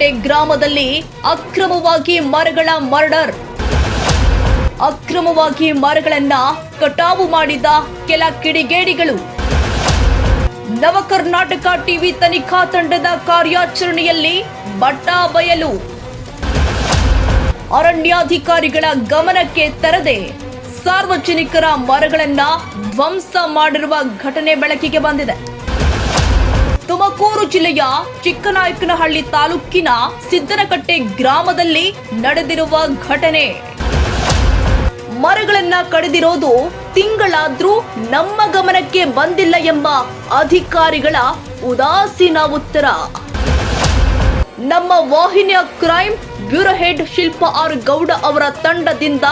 ಸಿದ್ದನಕಟ್ಟೆ ಗ್ರಾಮದಲ್ಲಿ ಅಕ್ರಮವಾಗಿ ಮರಗಳ ಮರ್ಡರ್. ಅಕ್ರಮವಾಗಿ ಮರಗಳನ್ನ ಕಟಾವು ಮಾಡಿದ ಕೆಲ ಕಿಡಿಗೇಡಿಗಳು. ನವ ಕರ್ನಾಟಕ ಟಿವಿ ತನಿಖಾ ತಂಡದ ಕಾರ್ಯಾಚರಣೆಯಲ್ಲಿ ಬಟ್ಟಾ ಬಯಲು. ಅರಣ್ಯಾಧಿಕಾರಿಗಳ ಗಮನಕ್ಕೆ ತರದೆ ಸಾರ್ವಜನಿಕರ ಮರಗಳನ್ನ ಧ್ವಂಸ ಮಾಡಿರುವ ಘಟನೆ ಬೆಳಕಿಗೆ ಬಂದಿದೆ. ತುಮಕೂರು ಜಿಲ್ಲೆಯ ಚಿಕ್ಕನಾಯಕನಹಳ್ಳಿ ತಾಲೂಕಿನ ಸಿದ್ದನಕಟ್ಟೆ ಗ್ರಾಮದಲ್ಲಿ ನಡೆದಿರುವ ಘಟನೆ. ಮರಗಳನ್ನ ಕಡಿದಿರೋದು ತಿಂಗಳಾದ್ರೂ ನಮ್ಮ ಗಮನಕ್ಕೆ ಬಂದಿಲ್ಲ ಎಂಬ ಅಧಿಕಾರಿಗಳ ಉದಾಸೀನ ಉತ್ತರ. ನಮ್ಮ ವಾಹಿನಿಯ ಕ್ರೈಮ್ ಬ್ಯೂರೋ ಹೆಡ್ ಶಿಲ್ಪ ಆರ್ ಗೌಡ ಅವರ ತಂಡದಿಂದ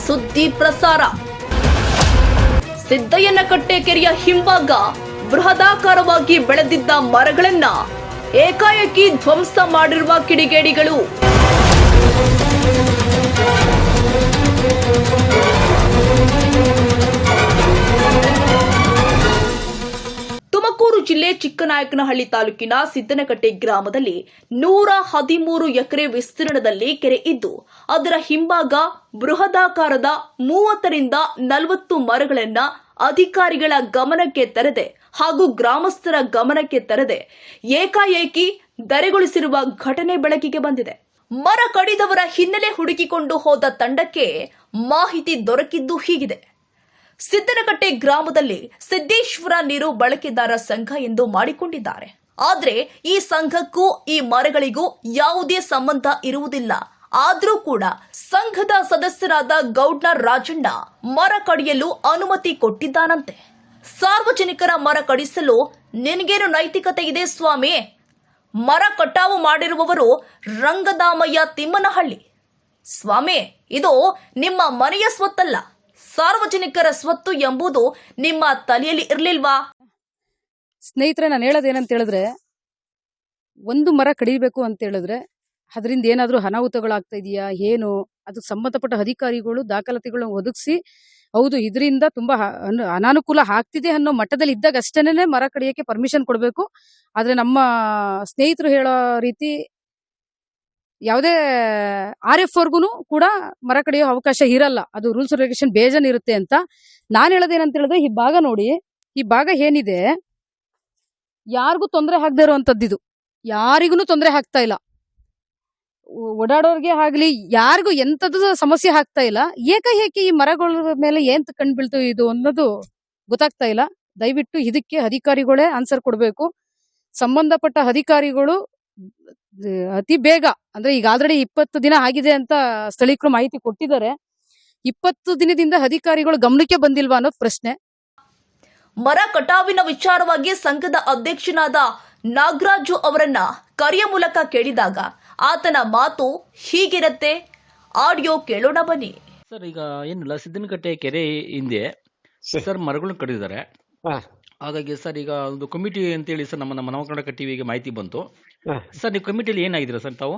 ಸುದ್ದಿ ಪ್ರಸಾರ. ಸಿದ್ದಯ್ಯನಕಟ್ಟೆ ಕೆರೆಯ ಹಿಂಭಾಗ ಬೃಹದಾಕಾರವಾಗಿ ಬೆಳೆದಿದ್ದ ಮರಗಳನ್ನ ಏಕಾಏಕಿ ಧ್ವಂಸ ಮಾಡಿರುವ ಕಿಡಿಗೇಡಿಗಳು. ತುಮಕೂರು ಜಿಲ್ಲೆ ಚಿಕ್ಕನಾಯಕನಹಳ್ಳಿ ತಾಲೂಕಿನ ಸಿದ್ದನಕಟ್ಟೆ ಗ್ರಾಮದಲ್ಲಿ 113 ಎಕರೆ ವಿಸ್ತೀರ್ಣದಲ್ಲಿ ಕೆರೆ ಇದ್ದು ಅದರ ಹಿಂಭಾಗ ಬೃಹದಾಕಾರದ 30 ರಿಂದ 40 ಮರಗಳನ್ನ ಅಧಿಕಾರಿಗಳ ಗಮನಕ್ಕೆ ತರದೆ ಹಾಗೂ ಗ್ರಾಮಸ್ಥರ ಗಮನಕ್ಕೆ ತರದೆ ಏಕಾಏಕಿ ಧರೆಗೊಳಿಸಿರುವ ಘಟನೆ ಬೆಳಕಿಗೆ ಬಂದಿದೆ. ಮರ ಕಡಿದವರ ಹಿನ್ನೆಲೆ ಹುಡುಕಿಕೊಂಡು ಹೋದ ತಂಡಕ್ಕೆ ಮಾಹಿತಿ ದೊರಕಿದ್ದು ಹೀಗಿದೆ. ಸಿದ್ದನಕಟ್ಟೆ ಗ್ರಾಮದಲ್ಲಿ ಸಿದ್ದೇಶ್ವರ ನೀರು ಬಳಕೆದಾರ ಸಂಘ ಎಂದು ಮಾಡಿಕೊಂಡಿದ್ದಾರೆ. ಆದರೆ ಈ ಸಂಘಕ್ಕೂ ಈ ಮರಗಳಿಗೂ ಯಾವುದೇ ಸಂಬಂಧ ಇರುವುದಿಲ್ಲ. ಆದರೂ ಕೂಡ ಸಂಘದ ಸದಸ್ಯರಾದ ಗೌಡ್ನ ರಾಜಣ್ಣ ಮರ ಕಡಿಯಲು ಅನುಮತಿ ಕೊಟ್ಟಿದ್ದಾನಂತೆ. ಸಾರ್ವಜನಿಕರ ಮರ ಕಡಿಸಲು ನಿನಗೇನು ನೈತಿಕತೆ ಇದೆ ಸ್ವಾಮಿ? ಮರ ಕಟಾವು ಮಾಡಿರುವವರು ರಂಗದಾಮಯ್ಯ ತಿಮ್ಮನಹಳ್ಳಿ. ಸ್ವಾಮಿ, ಇದು ನಿಮ್ಮ ಮನೆಯ ಸ್ವತ್ತಲ್ಲ, ಸಾರ್ವಜನಿಕರ ಸ್ವತ್ತು ಎಂಬುದು ನಿಮ್ಮ ತಲೆಯಲ್ಲಿ ಇರ್ಲಿಲ್ವಾ? ಸ್ನೇಹಿತರೆ, ನಾನು ಹೇಳೋದೇನಂತ ಹೇಳಿದ್ರೆ, ಒಂದು ಮರ ಕಡಿಬೇಕು ಅಂತ ಹೇಳಿದ್ರೆ ಅದರಿಂದ ಏನಾದರೂ ಅನಾಹುತಗಳಾಗ್ತಾ ಇದೆಯಾ ಏನು, ಅದಕ್ಕೆ ಸಂಬಂಧಪಟ್ಟ ಅಧಿಕಾರಿಗಳು ದಾಖಲಾತಿಗಳನ್ನ ಒದಗಿಸಿ ಹೌದು ಇದರಿಂದ ತುಂಬಾ ಅನಾನುಕೂಲ ಆಗ್ತಿದೆ ಅನ್ನೋ ಮಟ್ಟದಲ್ಲಿ ಇದ್ದಾಗ ಅಷ್ಟೇನೆ ಮರ ಕಡಿಯೋಕೆ ಪರ್ಮಿಷನ್ ಕೊಡಬೇಕು. ಆದ್ರೆ ನಮ್ಮ ಸ್ನೇಹಿತರು ಹೇಳೋ ರೀತಿ ಯಾವುದೇ RF ವರ್ಗುನು ಕೂಡ ಮರ ಕಡಿಯೋ ಅವಕಾಶ ಇರಲ್ಲ. ಅದು ರೂಲ್ಸ್ ರೆಗ್ಯುಲೇಷನ್ ಬೇಜನ್ ಇರುತ್ತೆ ಅಂತ ನಾನು ಹೇಳೋದೇನಂತ ಹೇಳಿದ್ರೆ, ಈ ಭಾಗ ನೋಡಿ, ಈ ಭಾಗ ಏನಿದೆ ಯಾರಿಗೂ ತೊಂದರೆ ಆಗದೆ ಇರುವಂತದ್ದು. ಇದು ಯಾರಿಗೂ ತೊಂದರೆ ಆಗ್ತಾ ಇಲ್ಲ, ಓಡಾಡೋರ್ಗೆ ಆಗ್ಲಿ ಯಾರಿಗೂ ಎಂತದ್ದು ಸಮಸ್ಯೆ ಆಗ್ತಾ ಇಲ್ಲ. ಏಕಾಏಕಿ ಈ ಮರಗಳ ಮೇಲೆ ಏನ್ ಕಂಡು ಬೀಳ್ತು ಇದು ಅನ್ನೋದು ಗೊತ್ತಾಗ್ತಾ ಇಲ್ಲ. ದಯವಿಟ್ಟು ಇದಕ್ಕೆ ಅಧಿಕಾರಿಗಳೇ ಆನ್ಸರ್ ಕೊಡ್ಬೇಕು. ಸಂಬಂಧಪಟ್ಟ ಅಧಿಕಾರಿಗಳು ಅತಿ ಬೇಗ, ಅಂದ್ರೆ ಈಗ ಆಲ್ರೆಡಿ 20 ದಿನ ಆಗಿದೆ ಅಂತ ಸ್ಥಳೀಕರು ಮಾಹಿತಿ ಕೊಟ್ಟಿದ್ದಾರೆ. 20 ದಿನದಿಂದ ಅಧಿಕಾರಿಗಳು ಗಮನಕ್ಕೆ ಬಂದಿಲ್ವಾ ಅನ್ನೋದು ಪ್ರಶ್ನೆ. ಮರ ಕಟಾವಿನ ವಿಚಾರವಾಗಿ ಸಂಘದ ಅಧ್ಯಕ್ಷನಾದ ನಾಗರಾಜು ಅವರನ್ನ ಕರೆಯ ಮೂಲಕ ಕೇಳಿದಾಗ ಆತನ ಮಾತು ಹೀಗಿರತ್ತೆ. ಆಡಿಯೋ ಕೇಳೋಣ ಬನ್ನಿ. ಸರ್, ಈಗ ಏನಿಲ್ಲ, ಸಿದ್ದನಕಟ್ಟೆ ಕೆರೆ ಹಿಂದೆ ಸರ್ ಮರಗಳನ್ನ ಕಡಿದಿದ್ದಾರೆ. ಹಾಗಾಗಿ ಸರ್ ಈಗ ಒಂದು ಕಮಿಟಿ ಅಂತೇಳಿ ಸರ್ ನಮ್ಮ ನವ ಕರ್ನಾಟಕ ಟಿವಿಗೆ ಮಾಹಿತಿ ಬಂತು. ಸರ್, ನೀವು ಕಮಿಟಿಯಲ್ಲಿ ಏನಾಗಿದ್ದೀರಾ ಸರ್ ತಾವು?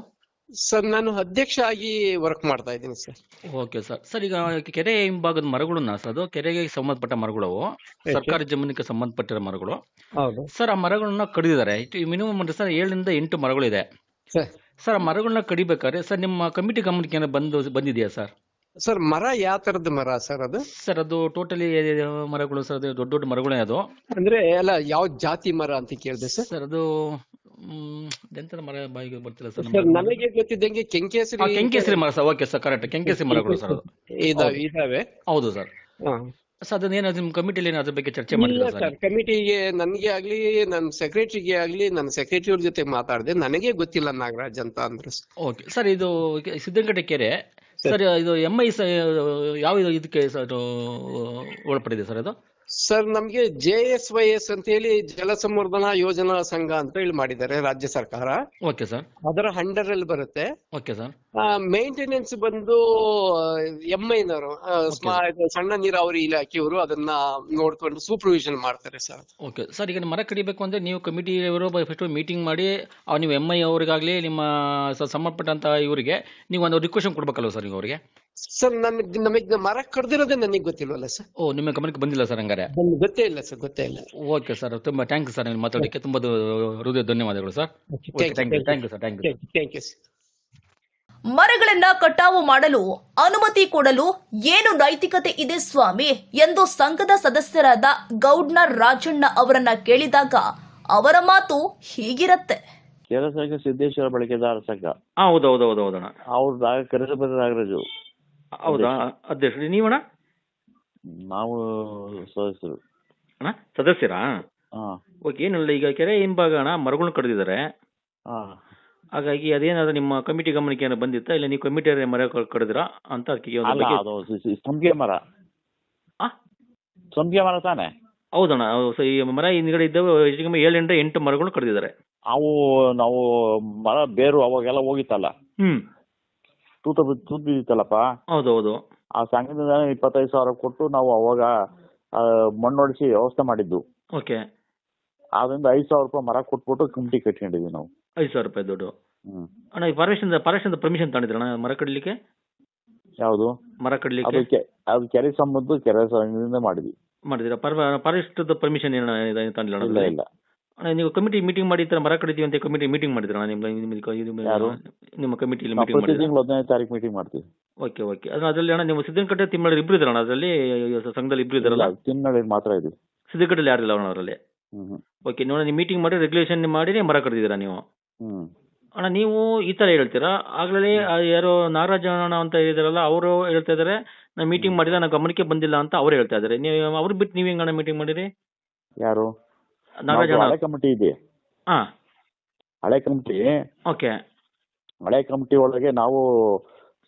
ಸರ್, ನಾನು ಅಧ್ಯಕ್ಷ ಆಗಿ ವರ್ಕ್ ಮಾಡ್ತಾ ಇದ್ದೀನಿ ಸರ್. Okay sir. ಸರ್, ಈಗ ಕೆರೆ ಹಿಂಭಾಗದ ಮರಗಳನ್ನ ಸರ್, ಅದು ಕೆರೆಗೆ ಸಂಬಂಧಪಟ್ಟ ಮರಗಳು, ಸರ್ಕಾರಿ ಜಮೀನಿಗೆ ಸಂಬಂಧಪಟ್ಟಿರೋ ಮರಗಳು. ಹೌದು ಸರ್, ಆ ಮರಗಳನ್ನ ಕಡಿದಿದ್ದಾರೆ. ಮಿನಿಮಮ್ ಅಂದ್ರೆ ಸರ್ 7 ರಿಂದ 8 ಮರಗಳಿದೆ ಸರ್. ಆ ಮರಗಳನ್ನ ಕಡಿಬೇಕಾದ್ರೆ ಸರ್ ನಿಮ್ಮ ಕಮಿಟಿ ಗಮನಕ್ಕೆ ಬಂದಿದೆಯಾ ಸರ್? ಸರ್, ಮರ ಯಾವ ತರದ ಮರ ಸರ್ ಅದು? ಸರ್, ಅದು ಟೋಟಲಿ ಮರಗಳು ಸರ್, ಅದು ದೊಡ್ಡ ದೊಡ್ಡ ಮರಗಳೇ. ಅದು ಅಂದ್ರೆ ಎಲ್ಲ ಯಾವ ಜಾತಿ ಮರ ಅಂತ ಕೇಳಿದೆ ಸರ್. ಸರ್, ಅದು ಎಂತ ಮರ ಬಾಯಿಗೆ ಬರ್ತಿಲ್ಲ ಸರ್. ನನಗೆ ಗೊತ್ತಿದ್ದಂಗೆ ಕೆಂಕೇಸರಿ ಮರ ಸರ್. ಓಕೆ ಸರ್, ಕರೆಕ್ಟ್, ಕೆಂಕೇಸರಿ ಮರಗಳು ಸರ್. ಅದು ಇದಾವೆ. ಹೌದು ಸರ್. ಸರ್, ಅದನ್ನೇನು ನಿಮ್ಮ ಕಮಿಟಿಲಿ ಏನು ಅದ್ರ ಬಗ್ಗೆ ಚರ್ಚೆ ಮಾಡಿಲ್ಲ ಸರ್? ಕಮಿಟಿಗೆ ನನಗೆ ಆಗ್ಲಿ ನನ್ನ ಸೆಕ್ರೆಟರಿಗೆ ಆಗ್ಲಿ, ನನ್ನ ಸೆಕ್ರೆಟರಿ ಅವ್ರ ಜೊತೆ ಮಾತಾಡಿದೆ, ನನಗೆ ಗೊತ್ತಿಲ್ಲ ನಾಗರಾಜ್ ಅಂತ ಅಂದ್ರೆ. ಓಕೆ ಸರ್, ಇದು ಸಿದ್ದನಕಟ್ಟೆ ಕೆರೆ ಸರ್, ಇದು MI ಯಾವ ಇದಕ್ಕೆ ಸರ್ ಒಳಪಡಿದೆ ಸರ್? ಅದು ಸರ್ ನಮ್ಗೆ JSYS ಅಂತ ಹೇಳಿ ಜಲ ಸಂವರ್ಧನಾ ಯೋಜನಾ ಸಂಘ ಅಂತ ಹೇಳಿ ಮಾಡಿದ್ದಾರೆ ರಾಜ್ಯ ಸರ್ಕಾರ. Okay sir. ಅದರ ಅಂಡರ್ ಅಲ್ಲಿ ಬರುತ್ತೆ. Okay sir. ಮೇಂಟೆನೆನ್ಸ್ ಬಂದು ಎಂಐನವರು ಸಣ್ಣ ನೀರಾವರಿ ಇಲಾಖೆಯವರು ಅದನ್ನ ನೋಡ್ಕೊಂಡು ಸೂಪರ್ವಿಷನ್ ಮಾಡ್ತಾರೆ ಸರ್. ಓಕೆ ಸರ್, ಈಗ ಮರ ಕಡಿಬೇಕು ಅಂದ್ರೆ ನೀವು ಕಮಿಟಿಯವರು ಫಸ್ಟ್ ಮೀಟಿಂಗ್ ಮಾಡಿ ನೀವು MI ಅವರಿಗಾಗಲಿ ನಿಮ್ಮ ಸಂಬಂಧಪಟ್ಟಂತ ಇವರಿಗೆ ನೀವು ಒಂದು ರಿಕ್ವೆಷನ್ ಕೊಡ್ಬೇಕಲ್ವ ಸರ್ ನೀವು ಅವರಿಗೆ? ಸರ್ ನಮಗೆ ಮರ ಕಡ್ದಿರೋದೇ ನನಗೆ ಗೊತ್ತಿಲ್ವಲ್ಲ ಸರ್. ಓ, ನಿಮ್ಮ ಗಮನಕ್ಕೆ ಬಂದಿಲ್ಲ ಸರ್ ಹಂಗಾರೆ? ಗೊತ್ತೇ ಇಲ್ಲ ಸರ್, ಗೊತ್ತೇ ಇಲ್ಲ. ಓಕೆ ಸರ್, ತುಂಬಾ ಥ್ಯಾಂಕ್ಸ್ ಸರ್, ನೀವು ಮಾತಾಡೋಕ್ಕೆ ತುಂಬಾ ಹೃದಯ ಧನ್ಯವಾದಗಳು sir. Thank you sir. Thank you. ಮರಗಳನ್ನ ಕಟಾವು ಮಾಡಲು ಅನುಮತಿ ಕೊಡಲು ಏನು ನೈತಿಕತೆ ಇದೆ ಸ್ವಾಮಿ ಎಂದು ಸಂಘದ ಸದಸ್ಯರಾದ ಗೌಡ್ನ ರಾಜಣ್ಣ ಅವರನ್ನ ಕೇಳಿದಾಗ ಅವರ ಮಾತು ಹೀಗಿರತ್ತೆ. ಕೆಲಸಕ್ಕೆ ಸಿದ್ದೇಶ್ವರ ಬಳಕೆದಾರ ಸಂಘ. ಹೌದೌದೌದೌದಣ್ಣ. ಅವ್ರ ಕರೆಸಬಾರ ನಾಗರಾಜು. ಹೌದಾ ಅಧ್ಯಕ್ಷರು? ನೀವಣ್ಣ? ನಾವು ಸದಸ್ಯರು. ಅಣ್ಣ ಸದಸ್ಯರಾ? ಓಕೆ. ಏನಿಲ್ಲ, ಈಗ ಕೆರೆ ಹಿಂಭಾಗ ಅಣ್ಣ ಮರಗಳನ್ನ ಕಡಿದಿದ್ದಾರೆ. ಹಾಗಾಗಿ ಅದೇನಾದ್ರು ನಿಮ್ಮ ಕಮಿಟಿ ಗಮನಕ್ಕೆ ಏನೋ ಬಂದಿತ್ತಾ, ಇಲ್ಲ ನೀವು ಕಮಿಟಿ ಮರ ಕಡಿದ್ರಾ ಅಂತ? ಅದಕ್ಕೆ ಸಂಪಿಗೆ ಮರ. ಸಂಪಿಗೆ ಮರ ತಾನೆ? ಹೌದಣ್ಣ. ಈ ಮರ ಹಿಂದ್ಗಡೆ ಇದ್ದಾವೆ ಹೆಚ್ಚು ಕಮ್ಮಿ 7-8 ಮರಗಳು ಕಡಿದಿದ್ದಾರೆ. ನಾವು ಮರ ಬೇರು ಅವಾಗೆಲ್ಲ ಹೋಗಿತ್ತಲ್ಲ, ತೂತ ಬಿದ್ದಿತ್ತಲ್ಲಪ್ಪ. ಹೌದೌದು. ಆ ಸಂಘದಿಂದ 25,000 ಕೊಟ್ಟು ನಾವು ಅವಾಗ ಮಣ್ಣೊಡಿಸಿ ವ್ಯವಸ್ಥೆ ಮಾಡಿದ್ದು. ಓಕೆ. ಆದ್ರಿಂದ 5,000 ರೂಪಾಯಿ ಮರ ಕೊಟ್ಬಿಟ್ಟು ಕಮಿಟಿ ಕಟ್ಕೊಂಡಿದ್ವಿ ನಾವು. 5,000 ರೂಪಾಯಿ ದುಡ್ಡು. ಅಣ್ಣ, ಈ ಫಾರೆಸ್ಟ್ ಪರ್ಮಿಷನ್ ತಗೊಂಡಿದ್ರಣ್ಣ ಮರ ಕಡ್ಲಿಕ್ಕೆ? ಯಾವುದು ಮರ ಕಡ್ಲಿಕ್ಕೆ? ಅದು ಕೆರೆ ಸಂಬಂಧ ಕೆರೆ ಸಂಘದಿಂದ ಮಾಡಿದಿರಾ? ಫಾರೆಸ್ಟ್ ಪರ್ಮಿಷನ್ ಏನ ತಗೊಂಡಿಲ್ಲ? ಇಲ್ಲ. ಅಣ್ಣ, ನೀವು ಕಮಿಟಿ ಮೀಟಿಂಗ್ ಮಾಡಿ ಮರ ಕಡಿತೀವಿ ಅಂತ ಕಮಿಟಿ ಮೀಟಿಂಗ್ ಮಾಡಿದ್ರಣ್ಣ? ನಿಮ್ಮ ಕಮಿಟಿಲಿ ಮೀಟಿಂಗ್ ಮಾಡಿ? 15ನೇ ತಾರೀಕು ಮೀಟಿಂಗ್ ಮಾಡ್ತೀವಿ. Okay okay. ಅದರಲ್ಲಿ ಅಣ್ಣ ನೀವು ಸಿದ್ದನಕಟ್ಟೆ ತಿಮ್ಮಳ್ಳಿ ಇಬ್ರು ಇದ್ರಣ್ಣ ಅದರಲ್ಲಿ? ಸಂಘದಲ್ಲಿ ಇಬ್ರು ಇದ್ದಾರಲ್ಲ? ತಿಮ್ಮಳ್ಳಿ ಮಾತ್ರ ಇದ್ದೀವಿ, ಸಿದ್ದನಕಟ್ಟೆಯಲ್ಲಿ ಯಾರಿಲ್ಲ ಅಣ್ಣ ಅವರಲ್ಲಿ? ಓಕೆ. ನೀವು ಮೀಟಿಂಗ್ ಮಾಡಿ ರೆಗ್ಯುಲೇಷನ್ ಮಾಡಿ ಮರ ಕಡಿದಿರಾ ನೀವು? ಅಣ್ಣ, ನೀವು ಈ ತರ ಹೇಳ್ತೀರಾ? ಆಗ್ಲೇ ಯಾರೋ ನಾಗರಾಜ ಅಣ್ಣ ಅಂತ ಹೇಳಿದಾರಲ್ಲ, ಅವರು ಹೇಳ್ತಾ ಇದಾರೆ ನಾ ಮೀಟಿಂಗ್ ಮಾಡಿದ ನಾ ಗಮನಕ್ಕೆ ಬಂದಿಲ್ಲ ಅಂತ ಅವ್ರು ಹೇಳ್ತಾ ಇದಾರೆ. ನೀವು ಅವ್ರು ಬಿಟ್ಟು ನೀವ್ ಹೆಂಗಣ್ಣ ಮೀಟಿಂಗ್ ಮಾಡಿರಿ? ಯಾರು? ನಾಗರಾಜ ಅಣ್ಣ. ಹಳೆ ಕಮಿಟಿ ಇದೆ. ಹಳೆ ಕಮಿಟಿ. ಓಕೆ. ಹಳೆ ಕಮಿಟಿ ಒಳಗೆ ನಾವು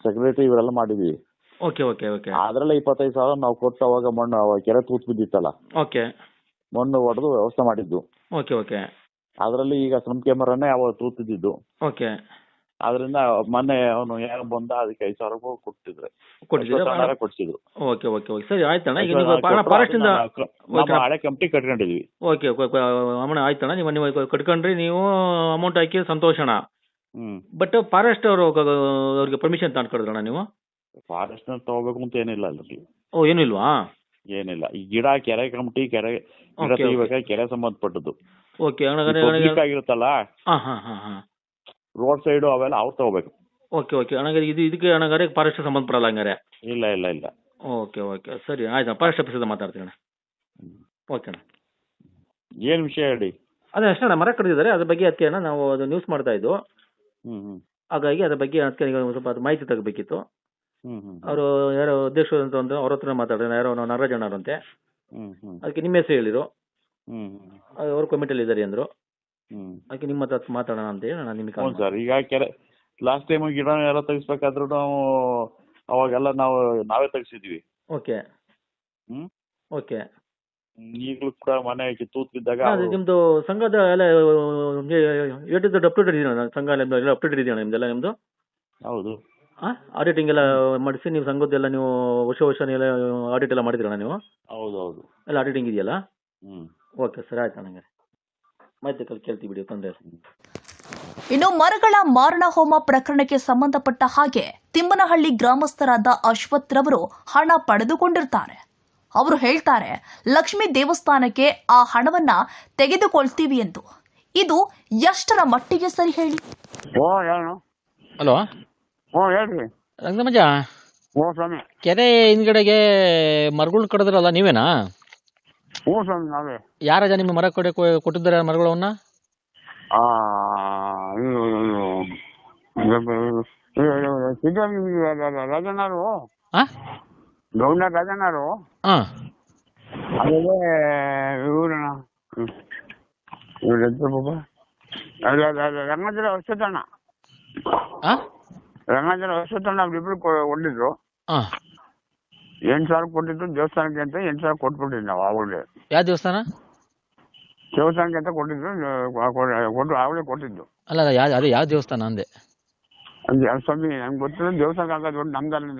ಸೆಕ್ರೆಟರಿ ಇವರೆಲ್ಲ ಮಾಡಿದ್ವಿ. Okay okay okay. ಅದ್ರಲ್ಲಿ 25,000 ನಾವು ಕೊಟ್ಟು ಅವಾಗ ಮಣ್ಣು ಕೆರೆ ತೂತ್ ಬಿದ್ದಿತ್ತಲ್ಲ, ಓಕೆ, ಮಣ್ಣು ಹೊಡೆದು ವ್ಯವಸ್ಥೆ ಮಾಡಿದ್ದು. Okay okay. ಅದ್ರಲ್ಲಿ ಈಗ ಸಂಪಿಗೆ ಮರನೇ ಅವಾಗ ತೂತಿದ್ದು. ಓಕೆ. ಆದ್ರಿಂದ ಮೊನ್ನೆ ಅವನು ಯಾರು ಬಂದ ಅದಕ್ಕೆ 5,000 ರೂಪಾಯಿ ಕೊಟ್ಟಿದ್ರು. Okay okay okay. ಸರಿ ಆಯ್ತಣ್ಣ. ಈಗ ನೀವು ಫಾರೆಸ್ಟ್ ಇಂದ ಹಳೆ ಕಮಿಟಿ ಕಟ್ಕೊಂಡಿದ್ವಿ. ಓಕೆ ಅಮ್ಮಣ್ಣ, ಆಯ್ತಣ್ಣ. ನೀವು ಕಟ್ಕೊಂಡ್ರಿ, ನೀವು ಅಮೌಂಟ್ ಹಾಕಿ ಸಂತೋಷಣ. ಬಟ್ ಫಾರೆಸ್ಟ್ ಅವರು ಅವ್ರಿಗೆ ಪರ್ಮಿಷನ್ ತಗೊಂಡ್ಕೊಡಿದ್ರಣ್ಣ ನೀವು? ಫಾರೆಸ್ಟ್ ತಗೋಬೇಕು ಅಂತ ಏನಿಲ್ಲ ಅದ್ರಲ್ಲಿ. ಓ, ಏನಿಲ್ವಾ? ಏನಿಲ್ಲ. ಈ ಗಿಡ ಕೆರೆ ಕಮಿಟಿ ಗಿಡ ತೆಗಿಬೇಕಾದ್ರೆ ಕೆರೆ ಸಂಬಂಧಪಟ್ಟದ್ದು. ಓಕೆ. ಆಗಿರುತ್ತಲ್ಲ ರೋಡ್ ಸೈಡ್ ಅವೆಲ್ಲ ಅವ್ರು ತಗೋಬೇಕು. Okay okay. ಅಣ್ಣಗಾರೆ ಇದಕ್ಕೆ ಅಣ್ಣಗಾರೆ ಫಾರೆಸ್ಟ್ ಸಂಬಂಧ ಪಡಲ್ಲ ಹಂಗಾರೆ? ಇಲ್ಲ ಇಲ್ಲ ಇಲ್ಲ. Okay okay. ಸರಿ ಆಯ್ತು. ಫಾರೆಸ್ಟ್ ಆಫೀಸರ್ ಮಾತಾಡ್ತೀನಿ ಅಣ್ಣ. ಓಕೆ ಅಣ್ಣ. ಏನ್ ವಿಷಯ ಹೇಳಿ? ಅದೇ ಅಷ್ಟೇ ಅಣ್ಣ, ಮರ ಕಡಿದಿದ್ದಾರೆ, ಅದ್ರ ಬಗ್ಗೆ ಅದಕ್ಕೆ ಅಣ್ಣ ನಾವು ಅದು ನ್ಯೂಸ್ ಮಾಡ್ತಾ ಇದ್ದು. ಹಾಗಾಗಿ ಅದ್ರ ಬಗ್ಗೆ ಅದಕ್ಕೆ ಸ್ವಲ್ಪ ಮಾಹಿತಿ ತಗೋಬೇಕಿತ್ತು. ಅವರು ಯಾರೋ ಅಧ್ಯಕ್ಷರು ಅಂತ ಅವ್ರ ಹತ್ರ ಮಾತಾಡಿದ್ರೆ, ಯಾರೋ ನಾಗರಾಜ ಅಣ್ಣರಂತೆ, ಅದಕ್ಕೆ ನಿಮ್ಮ ಹೆಸರು ಹೇಳಿರು. ಅವ್ರ ಕಮಿಟಿಯಲ್ಲಿ ಇದ್ದಾರೆ ಅಂದ್ರು. ಅದಕ್ಕೆ ನಿಮ್ಮ ಹತ್ರ ಮಾತಾಡೋಣ ಅಂತ ಹೇಳಿ ನಾನು ನಿಮಗೆ. ಸರ್, ಈಗ ಕೆರೆ ಲಾಸ್ಟ್ ಟೈಮ್ ಗಿಡ ಎಲ್ಲ ತೆಗಿಸ್ಬೇಕಾದ್ರೂ ನಾವು ಅವಾಗೆಲ್ಲ ನಾವೇ ತೆಗಿಸಿದ್ವಿ. Okay okay. ಈಗಲೂ ಕೂಡ ಮನೆ ತೂತ್ ಬಿದ್ದಾಗ ನಿಮ್ದು ಸಂಘದ ಎಲ್ಲ ಅಪ್ಡೇಟ್ ಇದೆಯಾ? ಸಂಘ ಎಲ್ಲ ಅಪ್ಡೇಟ್ ಇದೆಯಾ ನಿಮ್ದೆಲ್ಲ? ನಿಮ್ದು? ಹೌದು. ಆಡಿಟಿಂಗ್ ಎಲ್ಲ ಮಾಡಿಸಿ ನೀವು ಸಂಘದ್ದೆಲ್ಲ ನೀವು ವರ್ಷ ಎಲ್ಲ ಆಡಿಟ್ ಎಲ್ಲ ಮಾಡಿದ್ರಣ್ಣ ನೀವು? ಹೌದು ಹೌದು. ಎಲ್ಲ ಆಡಿಟಿಂಗ್ ಇದೆಯಲ್ಲ? ಓಕೆ ಸರ್, ಆಯ್ತು. ನನಗೆ ಮಾಹಿತಿ ಕೇಳ್ತೀವಿ ಬಿಡಿ, ತೊಂದರೆ. ಇನ್ನು ಮರಗಳ ಮಾರಣ ಹೋಮ ಪ್ರಕರಣಕ್ಕೆ ಸಂಬಂಧಪಟ್ಟ ಹಾಗೆ ತಿಮ್ಮನಹಳ್ಳಿ ಗ್ರಾಮಸ್ಥರಾದ ಅಶ್ವಥ್ ರವರು ಹಣ ಪಡೆದುಕೊಂಡಿರ್ತಾರೆ. ಅವರು ಹೇಳ್ತಾರೆ, ಲಕ್ಷ್ಮೀ ದೇವಸ್ಥಾನಕ್ಕೆ ಆ ಹಣವನ್ನ ತೆಗೆದುಕೊಳ್ತೀವಿ ಎಂದು. ಇದು ಎಷ್ಟರ ಮಟ್ಟಿಗೆ ಸರಿ ಹೇಳಿ? ಹಲೋ, ಹೇಳ್ರಿ ರಂಗಮಜ. ಕೆರೆ ಹಿಂದ್ಗಡೆಗೆ ಮರಗಳು ಕಡಿದ್ರಲ್ಲ, ನೀವೇನಾ? ಯಾರಾಜ ನಿಮ್ಮ ಮರ ಕೊಟ್ಟಿದ್ದಾರೆ ಮರಗಳನ್ನ? ರಾಜನಾರು ಗೌಂಡ ರಾಜನಾರು. ಆಮೇಲೆ ರಂಗಜಲ ಹೊಸತಣ್ಣ ಅವ್ರಿಬ್ರು ಕೊಟ್ಟಿದ್ರು. 8,000 ಕೊಟ್ಟಿದ್ರು ದೇವಸ್ಥಾನಕ್ಕೆ ಅಂತ. 8,000 ಕೊಟ್ಬಿಟ್ಟಿದ್ವಿ ನಾವು ಆವಾಗಲೇ. ಯಾವ ದೇವಸ್ಥಾನ? ದೇವಸ್ಥಾನಕ್ಕೆ ಅಂತ ಕೊಟ್ಟಿದ್ರು, ಕೊಟ್ಟು ಆವಾಗಲೇ ಕೊಟ್ಟಿದ್ದು. ಅಲ್ಲ, ಅದೇ ಯಾವ ದೇವಸ್ಥಾನ ಅಂದೆ? ಸ್ವಾಮಿ ನಂಗೆ ಗೊತ್ತಿಲ್ಲ ದೇವಸ್ಥಾನಕ್ಕೆ ಹಾಕೋದು ದೊಡ್ಡ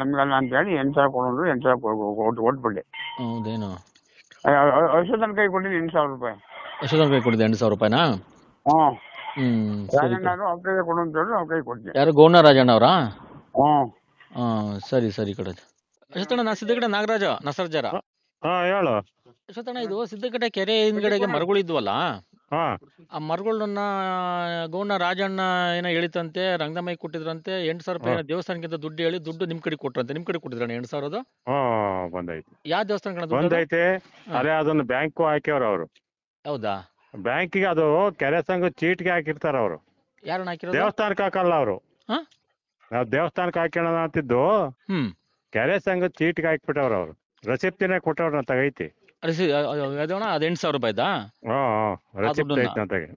ನಮ್ಗಲ್ಲ ಅಂತ ಹೇಳಿ 8,000 ಕೊಡೋರು 8,000 ಕೊಟ್ಬಿಟ್ಟೆ. ಹೌದೇನು? ಅಶ್ವತ್ಥನ ಕೈ ಕೊಟ್ಟಿದ್ದು 8,000 ರೂಪಾಯಿ. ಯಶೋಧನ್ ಕೈ ಕೊಟ್ಟಿದ್ದೆ 8,000 ರೂಪಾಯಿನಾ? ಸರಿ. ರಾಜಣ್ಣರು ಅವ್ರ ಕೈಗೆ ಕೊಡು ಅಂತ ಹೇಳಿ ಅವ್ರ ಕೈ ಕೊಟ್ಟೆ. ಯಾರು ಗೌಣ ರಾಜಣ್ಣ ಅವರಾ? ಹ್ಞೂ ಸರಿ ಕಡೆ. ಯಶೋಧಣ್ಣ, ನಾ ಸಿದ್ದಗಟ್ಟೆ ನಾಗರಾಜ ನಸರ್ಜರ. ಹೇಳು. ಯಶೋಧಣ್ಣ, ಇದು ಸಿದ್ದಗಟ್ಟೆ ಕೆರೆ ಹಿಂದ್ಗಡೆಗೆ ಮರಗಳು ಇದ್ವಲ್ಲ, ಆ ಮರಗಳನ್ನ ಗೌಣ ರಾಜಣ್ಣ ಏನೋ ಹೇಳಿತಂತೆ, ರಂಗಮಯ್ಯ ಕೊಟ್ಟಿದ್ರಂತೆ 8,000 ರೂಪಾಯಿ ದೇವಸ್ಥಾನಕ್ಕಿಂತ ದುಡ್ಡು ಹೇಳಿ ದುಡ್ಡು ನಿಮ್ ಕಡೆ ಕೊಟ್ರಂತೆ. ನಿಮ್ ಕಡೆ ಕೊಟ್ಟಿದ್ರಣ್ಣ 8,000? ಬಂದೈತಿ. ಯಾವ ದೇವಸ್ಥಾನ ಬಂದೈತೆ. ಅದೇ ಅದನ್ನ ಬ್ಯಾಂಕ್ ಹಾಕ್ಯವ್ರ ಅವರು. ಹೌದಾ? ಬ್ಯಾಂಕಿಗೆ ಅದು ಕೆರೆ ಸಂಘ ಚೀಟ್ಗೆ ಹಾಕಿರ್ತಾರ ಅವರು. ಯಾರನ್ನ ಹಾಕಿರೋದು? ದೇವಸ್ಥಾನಕ್ಕೆ ಹಾಕಲ್ಲ ಅವರು. ನಾವು ದೇವಸ್ಥಾನಕ್ಕೆ ಹಾಕೋಣ ಅಂತಿದ್ದು, ಕೆರೆ ಸಂಘ ಚೀಟ್ಗೆ ಹಾಕ್ಬಿಟ್ಟವ್ರ ಅವರು. ರೆಸಿಪ್ಟಿನೇ ಕೊಟ್ಟವ್ರ ತಗೈತಿ. ಅದು 8,000 ರೂಪಾಯಿದಾ? ರೆಸಿಪ್ಟ್ ಐತಿ ಅಂತಾಗೆ.